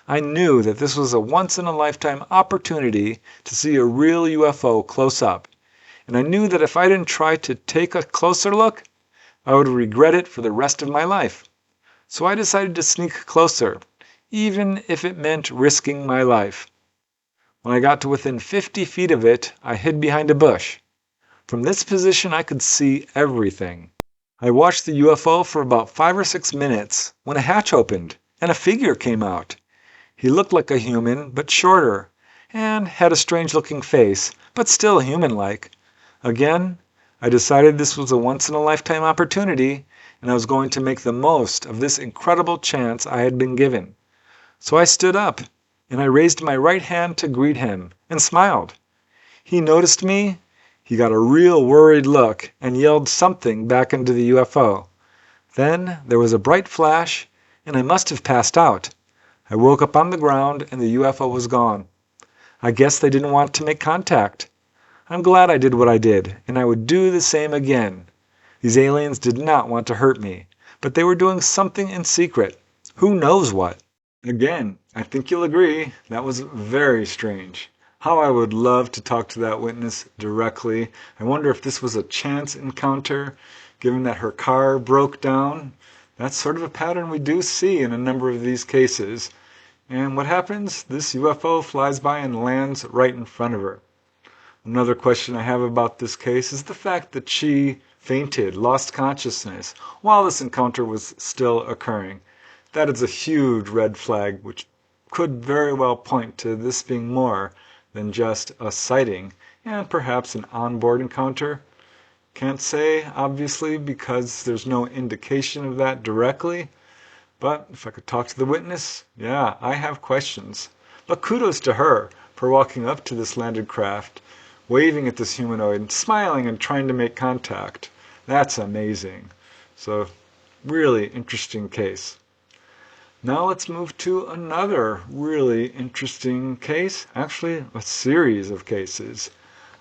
I knew that this was a once-in-a-lifetime opportunity to see a real UFO close up, and I knew that if I didn't try to take a closer look, I would regret it for the rest of my life. So I decided to sneak closer, even if it meant risking my life. When I got to within 50 feet of it, I hid behind a bush. From this position I could see everything. I watched the UFO for about 5 or 6 minutes when a hatch opened and a figure came out. He looked like a human, but shorter, and had a strange-looking face, but still human-like. Again, I decided this was a once-in-a-lifetime opportunity, and I was going to make the most of this incredible chance I had been given. So I stood up, and I raised my right hand to greet him, and smiled. He noticed me. He got a real worried look and yelled something back into the UFO. Then there was a bright flash, and I must have passed out. I woke up on the ground and the UFO was gone. I guess they didn't want to make contact. I'm glad I did what I did, and I would do the same again. These aliens did not want to hurt me, but they were doing something in secret. Who knows what? Again, I think you'll agree, that was very strange. How I would love to talk to that witness directly. I wonder if this was a chance encounter, given that her car broke down. That's sort of a pattern we do see in a number of these cases. And what happens? This UFO flies by and lands right in front of her. Another question I have about this case is the fact that she fainted, lost consciousness, while this encounter was still occurring. That is a huge red flag, which could very well point to this being more than just a sighting, and perhaps an onboard encounter. Can't say, obviously, because there's no indication of that directly. But if I could talk to the witness, yeah, I have questions. But kudos to her for walking up to this landed craft, waving at this humanoid, smiling and trying to make contact. That's amazing. So, really interesting case. Now let's move to another really interesting case, actually a series of cases.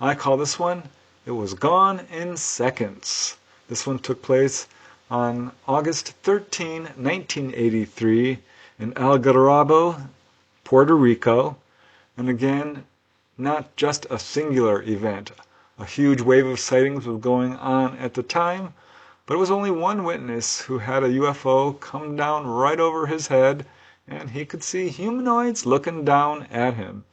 I call this one, It Was Gone in Seconds. This one took place on August 13, 1983 in Algarrobo, Puerto Rico. And again, not just a singular event. A huge wave of sightings was going on at the time, but it was only one witness who had a UFO come down right over his head, and he could see humanoids looking down at him.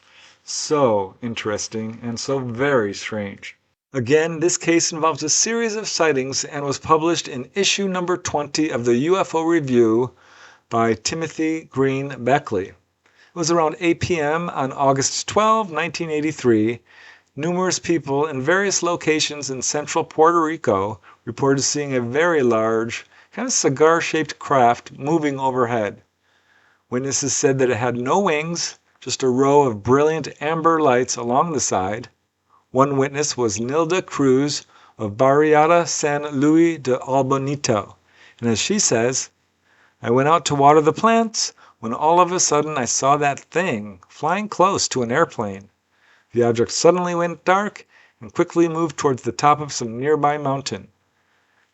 So interesting and so very strange. Again, this case involves a series of sightings and was published in issue number 20 of the UFO Review by Timothy Green Beckley. It was around 8 p.m. on August 12, 1983. Numerous people in various locations in central Puerto Rico reported seeing a very large, kind of cigar-shaped craft moving overhead. Witnesses said that it had no wings, just a row of brilliant amber lights along the side. One witness was Nilda Cruz of Barriada San Luis de Albonito, and as she says, I went out to water the plants when all of a sudden I saw that thing flying close to an airplane. The object suddenly went dark and quickly moved towards the top of some nearby mountain.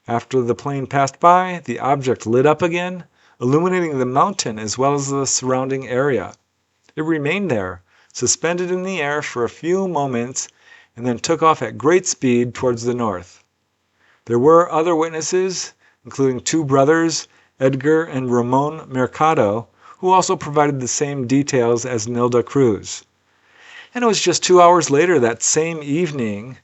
After the plane passed by, the object lit up again, illuminating the mountain as well as the surrounding area. It remained there, suspended in the air for a few moments, and then took off at great speed towards the north. There were other witnesses, including two brothers, Edgar and Ramon Mercado, who also provided the same details as Nilda Cruz. And it was just 2 hours later that same evening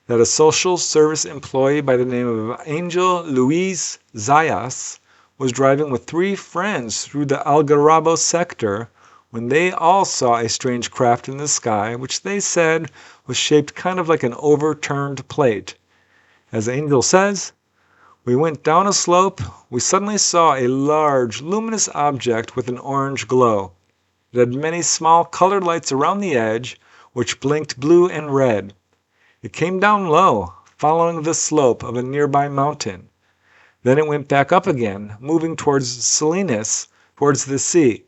that a social service employee by the name of Angel Luis Zayas was driving with 3 friends through the Algarrobo sector when they all saw a strange craft in the sky, which they said was shaped kind of like an overturned plate. As Angel says, we went down a slope, we suddenly saw a large, luminous object with an orange glow. It had many small colored lights around the edge, which blinked blue and red. It came down low, following the slope of a nearby mountain. Then it went back up again, moving towards Salinas, towards the sea.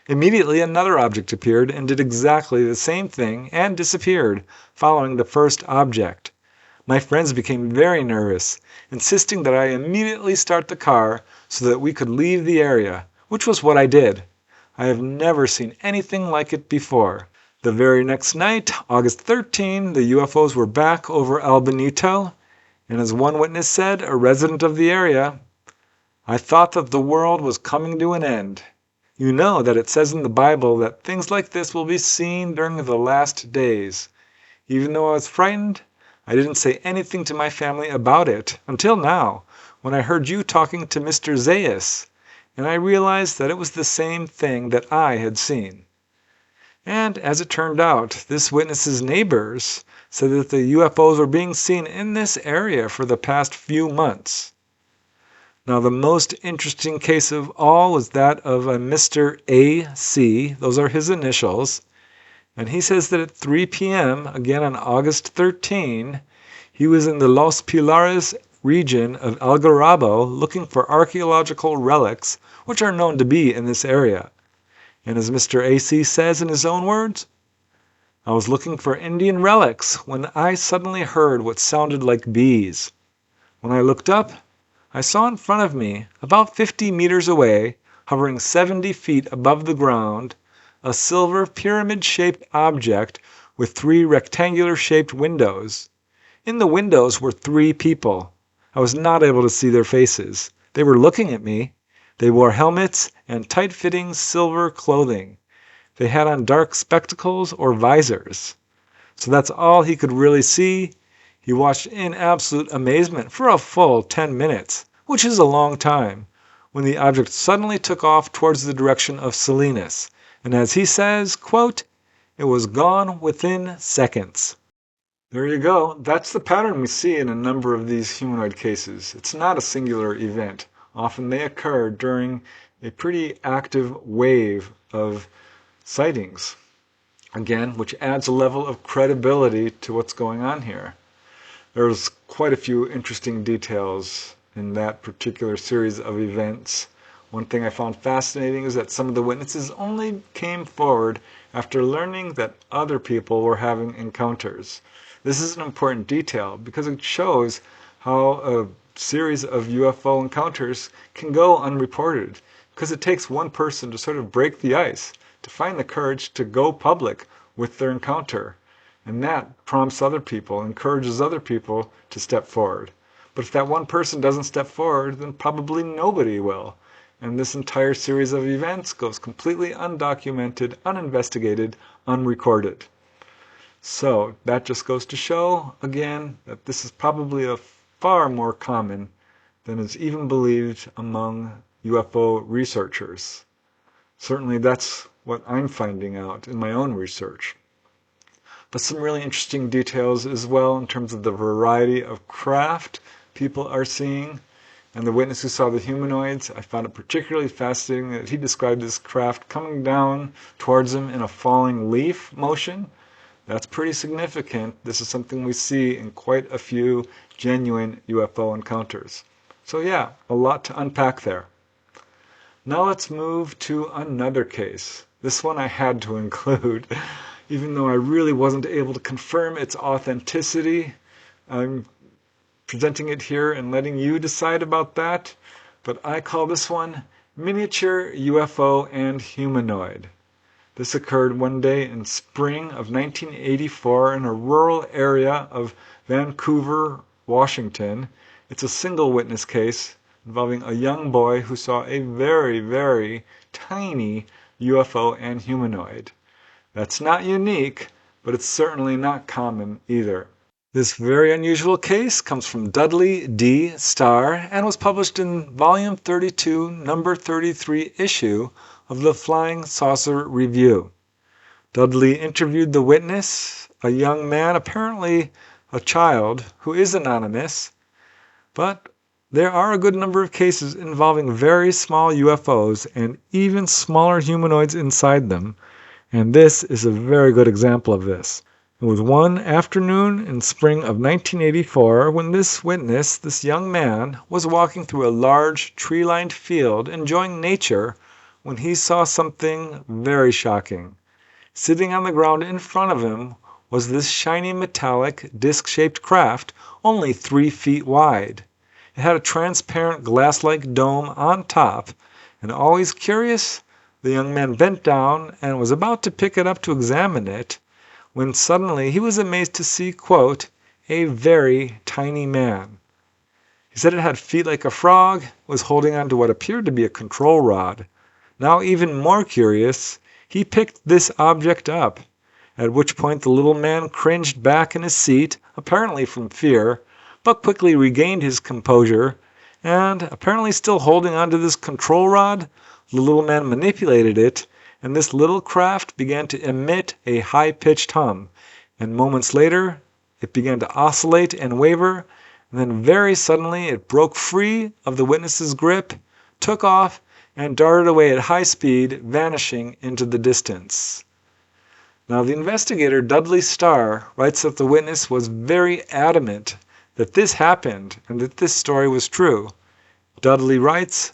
Immediately another object appeared and did exactly the same thing and disappeared, following the first object. My friends became very nervous, insisting that I immediately start the car so that we could leave the area, which was what I did. I have never seen anything like it before. The very next night, August 13, the UFOs were back over El Benito, and as one witness said, a resident of the area, I thought that the world was coming to an end. You know that it says in the Bible that things like this will be seen during the last days. Even though I was frightened, I didn't say anything to my family about it until now, when I heard you talking to Mr. Zayas, and I realized that it was the same thing that I had seen. And as it turned out, this witness's neighbors said that the UFOs were being seen in this area for the past few months. Now, the most interesting case of all was that of a Mr. A.C., those are his initials, and he says that at 3 p.m., again on August 13, he was in the Los Pilares region of Algarrobo looking for archaeological relics which are known to be in this area. And as Mr. A.C. says in his own words, I was looking for Indian relics when I suddenly heard what sounded like bees. When I looked up, I saw in front of me, about 50 meters away, hovering 70 feet above the ground, a silver pyramid-shaped object with 3 rectangular-shaped windows. In the windows were 3 people. I was not able to see their faces. They were looking at me. They wore helmets and tight-fitting silver clothing. They had on dark spectacles or visors. So that's all he could really see. He watched in absolute amazement for a full 10 minutes, which is a long time, when the object suddenly took off towards the direction of Salinas. And as he says, quote, it was gone within seconds. There you go. That's the pattern we see in a number of these humanoid cases. It's not a singular event. Often they occur during a pretty active wave of sightings, again, which adds a level of credibility to what's going on here. There's quite a few interesting details in that particular series of events. One thing I found fascinating is that some of the witnesses only came forward after learning that other people were having encounters. This is an important detail because it shows how a series of UFO encounters can go unreported, because it takes one person to sort of break the ice, to find the courage to go public with their encounter. And that prompts other people, encourages other people to step forward. But if that one person doesn't step forward, then probably nobody will. And this entire series of events goes completely undocumented, uninvestigated, unrecorded. So that just goes to show, again, that this is probably a far more common than is even believed among UFO researchers. Certainly that's what I'm finding out in my own research. But some really interesting details as well in terms of the variety of craft people are seeing. And the witness who saw the humanoids, I found it particularly fascinating that he described this craft coming down towards him in a falling leaf motion. That's pretty significant. This is something we see in quite a few genuine UFO encounters. So yeah, a lot to unpack there. Now let's move to another case. This one I had to include, even though I really wasn't able to confirm its authenticity. I'm presenting it here and letting you decide about that, but I call this one Miniature UFO and Humanoid. This occurred one day in spring of 1984 in a rural area of Vancouver, Washington. It's a single witness case involving a young boy who saw a very, very tiny UFO and humanoid. That's not unique, but it's certainly not common either. This very unusual case comes from Dudley D. Starr and was published in Volume 32, Number 33 issue of the Flying Saucer Review. Dudley interviewed the witness, a young man, apparently a child, who is anonymous, but there are a good number of cases involving very small UFOs and even smaller humanoids inside them, and this is a very good example of this. It was one afternoon in spring of 1984 when this witness, this young man, was walking through a large tree-lined field enjoying nature when he saw something very shocking. Sitting on the ground in front of him was this shiny metallic disc-shaped craft only 3 feet wide. It had a transparent glass-like dome on top, and always curious, the young man bent down and was about to pick it up to examine it, when suddenly he was amazed to see, quote, a very tiny man. He said it had feet like a frog, was holding on to what appeared to be a control rod. Now even more curious, he picked this object up, at which point the little man cringed back in his seat, apparently from fear, but quickly regained his composure And apparently still holding onto this control rod, the little man manipulated it, and this little craft began to emit a high-pitched hum. And moments later, it began to oscillate and waver, and then very suddenly it broke free of the witness's grip, took off, and darted away at high speed, vanishing into the distance. Now, the investigator, Dudley Starr, writes that the witness was very adamant that this happened and that this story was true. Dudley writes,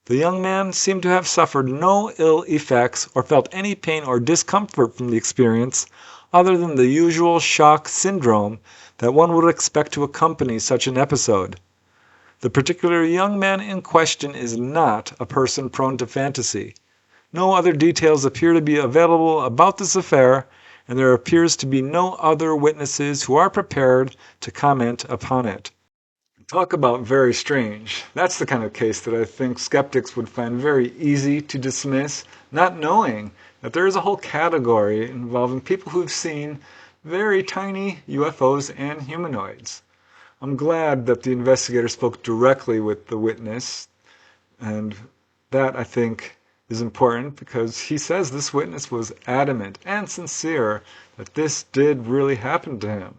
"The young man seemed to have suffered no ill effects or felt any pain or discomfort from the experience other than the usual shock syndrome that one would expect to accompany such an episode. The particular young man in question is not a person prone to fantasy. No other details appear to be available about this affair, and there appears to be no other witnesses who are prepared to comment upon it." Talk about very strange. That's the kind of case that I think skeptics would find very easy to dismiss, not knowing that there is a whole category involving people who've seen very tiny UFOs and humanoids. I'm glad that the investigator spoke directly with the witness, and that, I think, is important because he says this witness was adamant and sincere that this did really happen to him.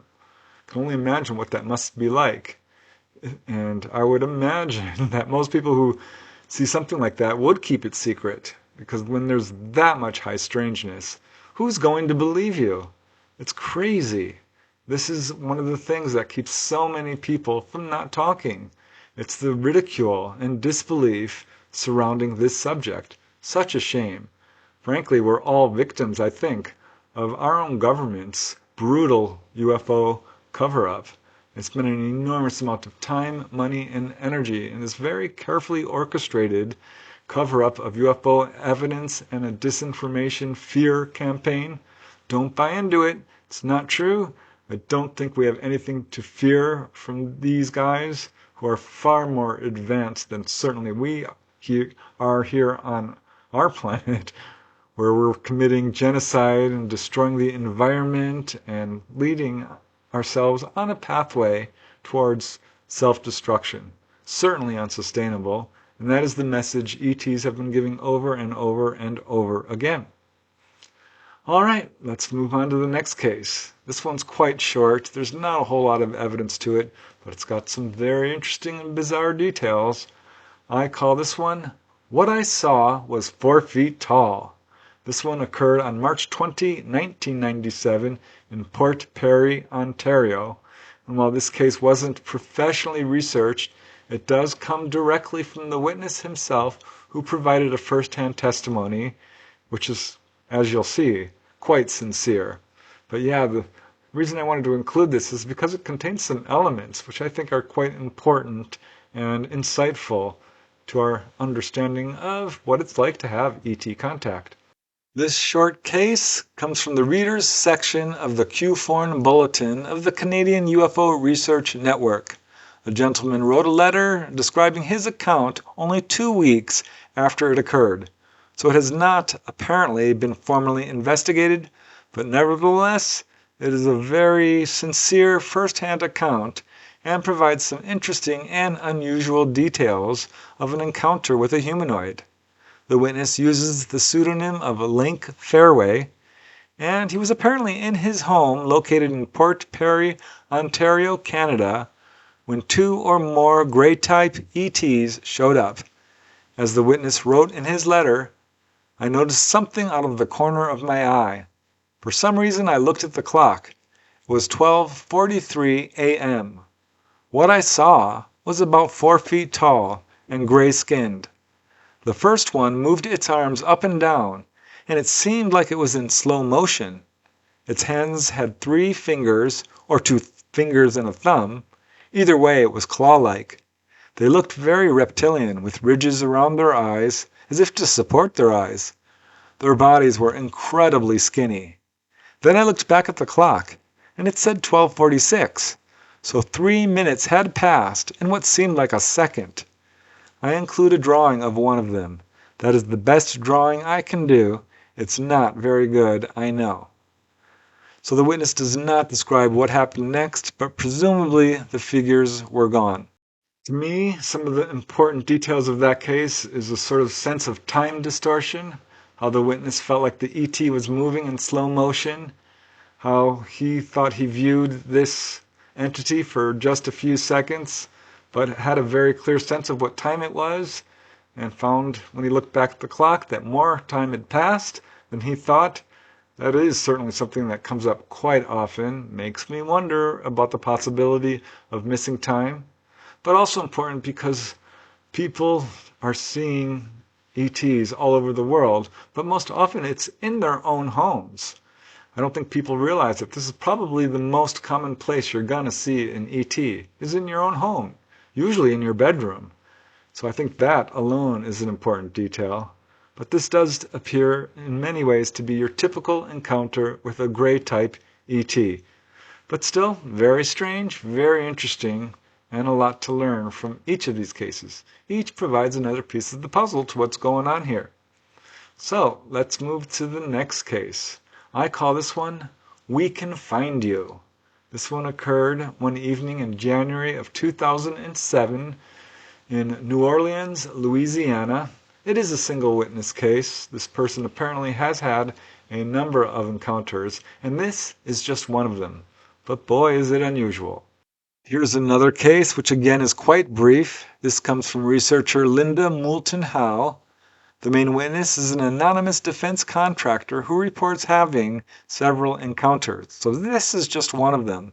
I can only imagine what that must be like. And I would imagine that most people who see something like that would keep it secret, because when there's that much high strangeness, who's going to believe you? It's crazy. This is one of the things that keeps so many people from not talking. It's the ridicule and disbelief surrounding this subject. Such a shame. Frankly, we're all victims, I think, of our own government's brutal UFO cover-up. It's been an enormous amount of time, money, and energy in this very carefully orchestrated cover-up of UFO evidence and a disinformation fear campaign. Don't buy into it. It's not true. I don't think we have anything to fear from these guys who are far more advanced than certainly we are here on our planet, where we're committing genocide and destroying the environment and leading ourselves on a pathway towards self-destruction. Certainly unsustainable, and that is the message ETs have been giving over and over and over again. All right, let's move on to the next case. This one's quite short. There's not a whole lot of evidence to it, but it's got some very interesting and bizarre details. I call this one, "What I Saw Was 4 Feet Tall." This one occurred on March 20, 1997 in Port Perry, Ontario. And while this case wasn't professionally researched, it does come directly from the witness himself, who provided a first-hand testimony, which is, as you'll see, quite sincere. But yeah, the reason I wanted to include this is because it contains some elements which I think are quite important and insightful to our understanding of what it's like to have ET contact. This short case comes from the Readers section of the Q-Forn Bulletin of the Canadian UFO Research Network. A gentleman wrote a letter describing his account only 2 weeks after it occurred, so it has not apparently been formally investigated, but nevertheless, it is a very sincere first-hand account and provides some interesting and unusual details of an encounter with a humanoid. The witness uses the pseudonym of Link Fairway, and he was apparently in his home located in Port Perry, Ontario, Canada, when 2 or more gray-type ETs showed up. As the witness wrote in his letter, "I noticed something out of the corner of my eye. For some reason I looked at the clock. It was 12:43 a.m. What I saw was about 4 feet tall and gray-skinned. The first one moved its arms up and down, and it seemed like it was in slow motion. Its hands had 3 fingers, or 2 fingers and a thumb. Either way, it was claw-like. They looked very reptilian, with ridges around their eyes, as if to support their eyes. Their bodies were incredibly skinny. Then I looked back at the clock, and it said 12:46, so 3 minutes had passed in what seemed like a second. I include a drawing of one of them. That is the best drawing I can do. It's not very good, I know." So the witness does not describe what happened next, but presumably the figures were gone. To me, some of the important details of that case is a sort of sense of time distortion, how the witness felt like the ET was moving in slow motion, how he thought he viewed this entity for just a few seconds, but had a very clear sense of what time it was, and found when he looked back at the clock that more time had passed than he thought. That is certainly something that comes up quite often, makes me wonder about the possibility of missing time, but also important because people are seeing ETs all over the world, but most often it's in their own homes. I don't think people realize that this is probably the most common place you're going to see an ET, is in your own home, usually in your bedroom. So I think that alone is an important detail. But this does appear in many ways to be your typical encounter with a gray type ET. But still, very strange, very interesting, and a lot to learn from each of these cases. Each provides another piece of the puzzle to what's going on here. So let's move to the next case. I call this one, We Can Find You. This one occurred one evening in January of 2007 in New Orleans, Louisiana. It is a single witness case. This person apparently has had a number of encounters, and this is just one of them. But boy, is it unusual. Here's another case, which again is quite brief. This comes from researcher Linda Moulton Howe. The main witness is an anonymous defense contractor who reports having several encounters. So this is just one of them.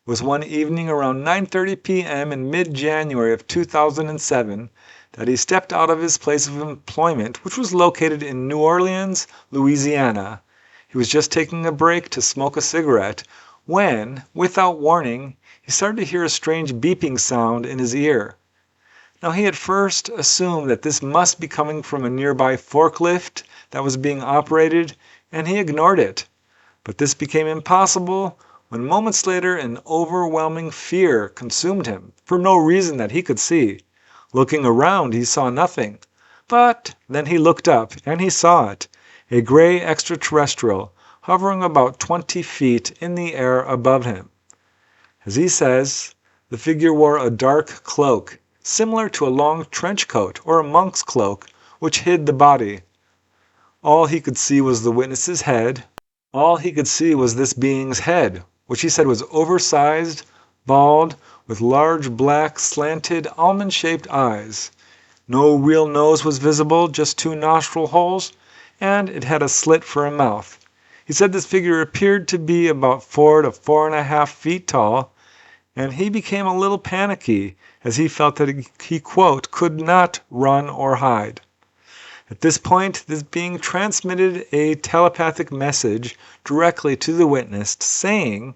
It was one evening around 9:30 p.m. in mid-January of 2007 that he stepped out of his place of employment, which was located in New Orleans, Louisiana. He was just taking a break to smoke a cigarette when, without warning, he started to hear a strange beeping sound in his ear. Now, he at first assumed that this must be coming from a nearby forklift that was being operated, and he ignored it. But this became impossible when moments later an overwhelming fear consumed him for no reason that he could see. Looking around, he saw nothing. But then he looked up, and he saw it, a gray extraterrestrial hovering about 20 feet in the air above him. As he says, the figure wore a dark cloak, similar to a long trench coat or a monk's cloak, which hid the body. All he could see was the witness's head. All he could see was this being's head, which he said was oversized, bald, with large black slanted almond-shaped eyes. No real nose was visible, just two nostril holes, and it had a slit for a mouth. He said this figure appeared to be about 4 to 4.5 feet tall, and he became a little panicky as he felt that he, quote, could not run or hide. At this point, this being transmitted a telepathic message directly to the witness saying,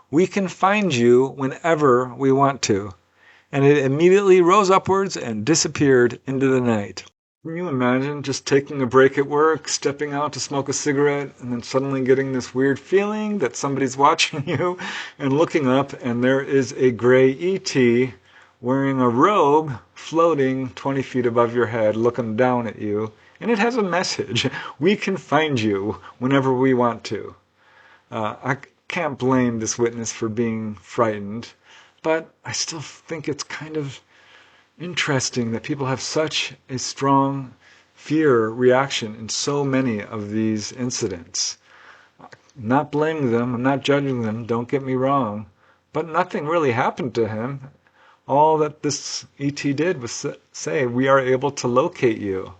"We can find you whenever we want to." And it immediately rose upwards and disappeared into the night. Can you imagine just taking a break at work, stepping out to smoke a cigarette, and then suddenly getting this weird feeling that somebody's watching you, and looking up and there is a gray ET wearing a robe floating 20 feet above your head, looking down at you, and it has a message. We can find you whenever we want to. I can't blame this witness for being frightened, but I still think it's kind of interesting that people have such a strong fear reaction in so many of these incidents. I'm not blaming them, I'm not judging them, don't get me wrong, but nothing really happened to him. All that this ET did was say, "We are able to locate you,"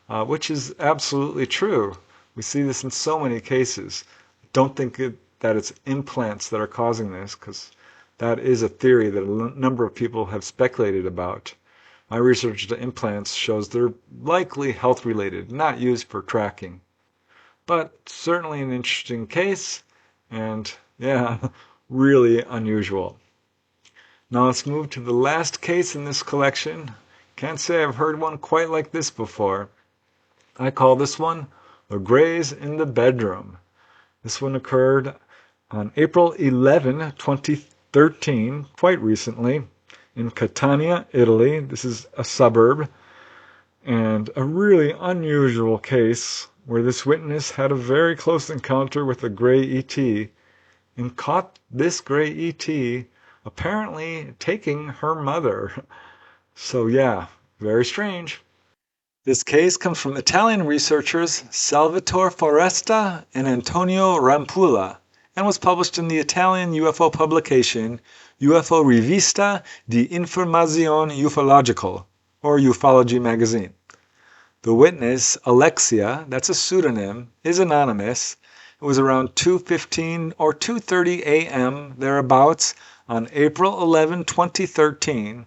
which is absolutely true. We see this in so many cases. Don't think that it's implants that are causing this, because that is a theory that a number of people have speculated about. My research into implants shows they're likely health related, not used for tracking. But certainly an interesting case, and yeah, really unusual. Now let's move to the last case in this collection. Can't say I've heard one quite like this before. I call this one The Greys in the Bedroom. This one occurred on April 11, 2013, quite recently, in Catania, Italy. This is a suburb, and a really unusual case where this witness had a very close encounter with a gray ET and caught this gray ET apparently taking her mother. So yeah, very strange. This case comes from Italian researchers Salvatore Foresta and Antonio Rampulla and was published in the Italian UFO publication UFO Rivista di Informazione Ufological, or Ufology magazine. The witness, Alexia, that's a pseudonym, is anonymous. It was around 2:15 or 2:30 a.m. thereabouts on April 11, 2013,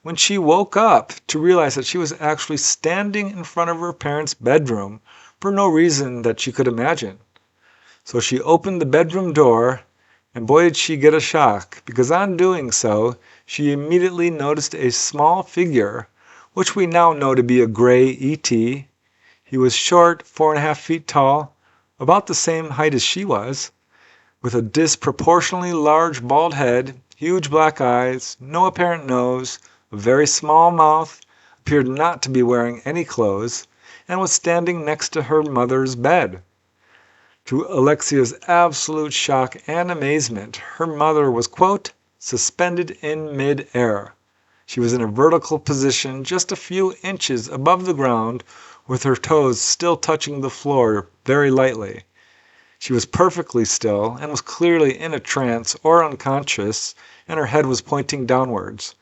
when she woke up to realize that she was actually standing in front of her parents' bedroom for no reason that she could imagine. So she opened the bedroom door, and boy did she get a shock, because on doing so, she immediately noticed a small figure, which we now know to be a gray ET. He was short, 4.5 feet tall, about the same height as she was, with a disproportionately large bald head, huge black eyes, no apparent nose, a very small mouth, appeared not to be wearing any clothes, and was standing next to her mother's bed. To Alexia's absolute shock and amazement, her mother was, quote, suspended in mid-air. She was in a vertical position just a few inches above the ground, with her toes still touching the floor very lightly. She was perfectly still and was clearly in a trance or unconscious, and her head was pointing downwards.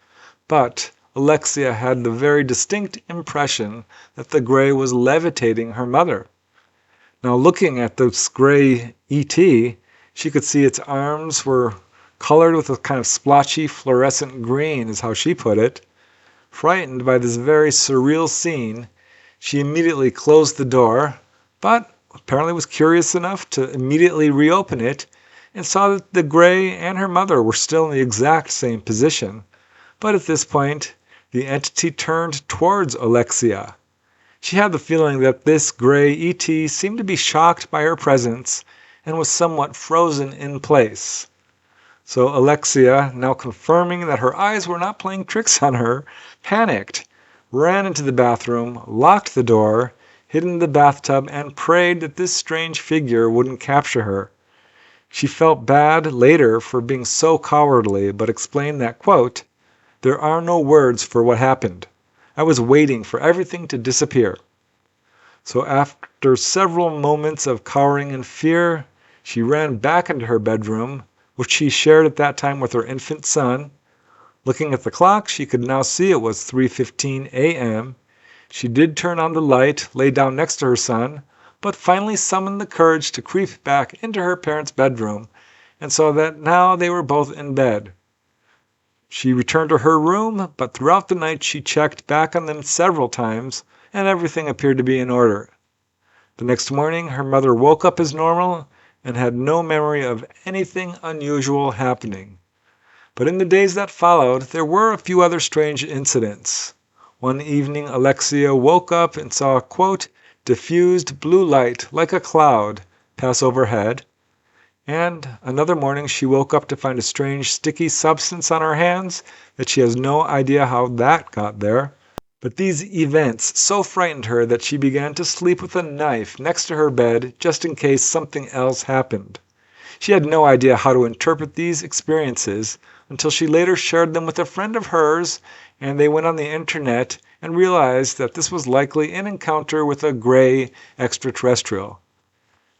But Alexia had the very distinct impression that the gray was levitating her mother. Now, looking at this gray ET, she could see its arms were colored with a kind of splotchy fluorescent green, is how she put it. Frightened by this very surreal scene, she immediately closed the door, but apparently was curious enough to immediately reopen it and saw that the gray and her mother were still in the exact same position. But at this point, the entity turned towards Alexia. She had the feeling that this gray ET seemed to be shocked by her presence and was somewhat frozen in place. So Alexia, now confirming that her eyes were not playing tricks on her, panicked, ran into the bathroom, locked the door, hid in the bathtub, and prayed that this strange figure wouldn't capture her. She felt bad later for being so cowardly, but explained that, quote, there are no words for what happened. I was waiting for everything to disappear. So after several moments of cowering and fear, she ran back into her bedroom, which she shared at that time with her infant son. Looking at the clock, she could now see it was 3:15 a.m. She did turn on the light, lay down next to her son, but finally summoned the courage to creep back into her parents' bedroom and saw that now they were both in bed. She returned to her room, but throughout the night she checked back on them several times, and everything appeared to be in order. The next morning her mother woke up as normal and had no memory of anything unusual happening. But in the days that followed, there were a few other strange incidents. One evening Alexia woke up and saw, quote, diffused blue light like a cloud pass overhead. And another morning she woke up to find a strange sticky substance on her hands that she has no idea how that got there. But these events so frightened her that she began to sleep with a knife next to her bed just in case something else happened. She had no idea how to interpret these experiences until she later shared them with a friend of hers, and they went on the internet and realized that this was likely an encounter with a gray extraterrestrial.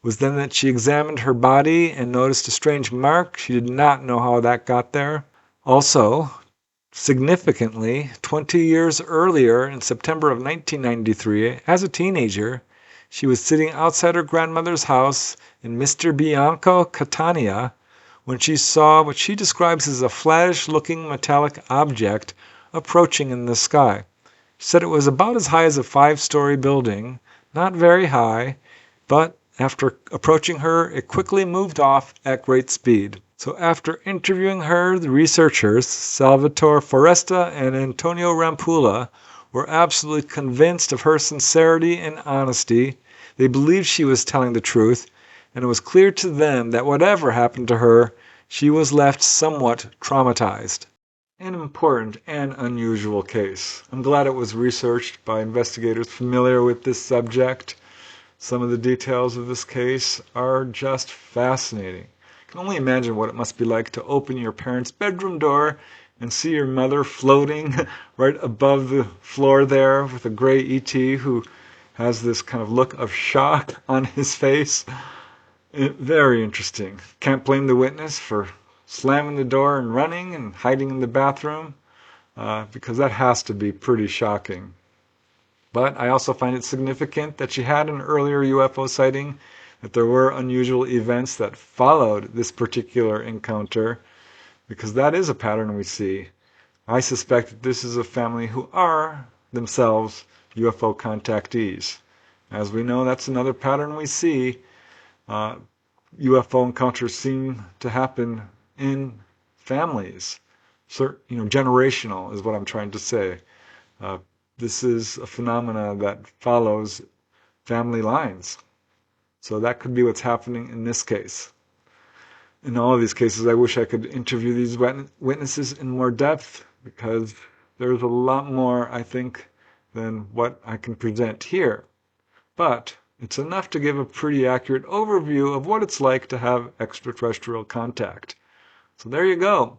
It was then that she examined her body and noticed a strange mark. She did not know how that got there. Also, significantly, 20 years earlier, in September of 1993, as a teenager, she was sitting outside her grandmother's house in Mr. Bianco, Catania, when she saw what she describes as a flattish-looking metallic object approaching in the sky. She said it was about as high as a 5-story building, not very high, but after approaching her, it quickly moved off at great speed. So after interviewing her, the researchers, Salvatore Foresta and Antonio Rampulla, were absolutely convinced of her sincerity and honesty. They believed she was telling the truth, and it was clear to them that whatever happened to her, she was left somewhat traumatized. An important and unusual case. I'm glad it was researched by investigators familiar with this subject. Some of the details of this case are just fascinating. can only imagine what it must be like to open your parents' bedroom door and see your mother floating right above the floor there with a gray ET who has this kind of look of shock on his face. Very interesting. Can't blame the witness for slamming the door and running and hiding in the bathroom, because that has to be pretty shocking. But I also find it significant that she had an earlier UFO sighting, that there were unusual events that followed this particular encounter, because that is a pattern we see. I suspect that this is a family who are themselves UFO contactees. As we know, that's another pattern we see. UFO encounters seem to happen in families. Generational is what I'm trying to say. This is a phenomena that follows family lines. So that could be what's happening in this case. In all of these cases, I wish I could interview these witnesses in more depth, because there's a lot more, I think, than what I can present here. But it's enough to give a pretty accurate overview of what it's like to have extraterrestrial contact. So there you go.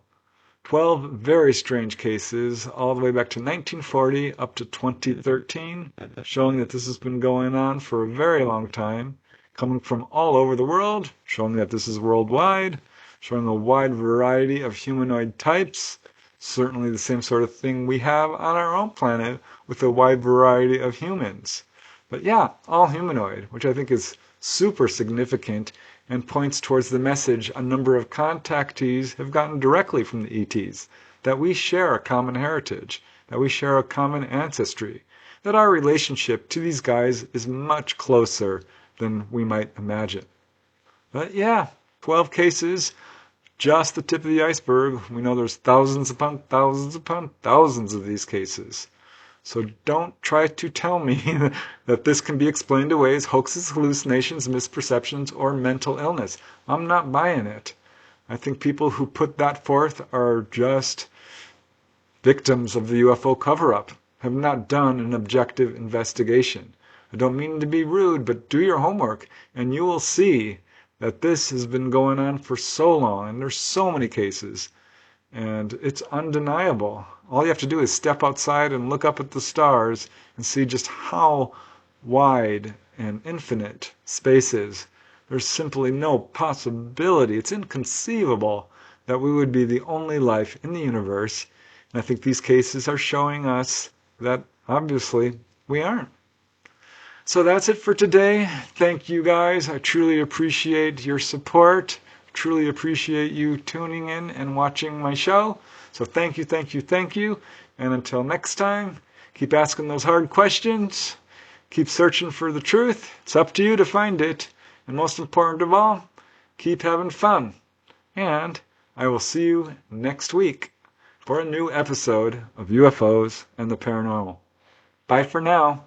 12 very strange cases all the way back to 1940 up to 2013, showing that this has been going on for a very long time, coming from all over the world, showing that this is worldwide, showing a wide variety of humanoid types, certainly the same sort of thing we have on our own planet with a wide variety of humans. But yeah, all humanoid, which I think is super significant and points towards the message a number of contactees have gotten directly from the ETs, that we share a common heritage, that we share a common ancestry, that our relationship to these guys is much closer than we might imagine. But yeah, 12 cases, just the tip of the iceberg. We know there's thousands upon thousands upon thousands of these cases. So don't try to tell me that this can be explained away as hoaxes, hallucinations, misperceptions, or mental illness. I'm not buying it. I think people who put that forth are just victims of the UFO cover-up, have not done an objective investigation. I don't mean to be rude, but do your homework, and you will see that this has been going on for so long, and there's so many cases. And it's undeniable. All you have to do is step outside and look up at the stars and see just how wide and infinite space is. There's simply no possibility. It's inconceivable that we would be the only life in the universe. And I think these cases are showing us that obviously we aren't. So that's it for today. Thank you guys. I truly appreciate your support. Truly appreciate you tuning in and watching my show. So thank you, thank you, thank you. And until next time, keep asking those hard questions. Keep searching for the truth. It's up to you to find it. And most important of all, keep having fun. And I will see you next week for a new episode of UFOs and the Paranormal. Bye for now.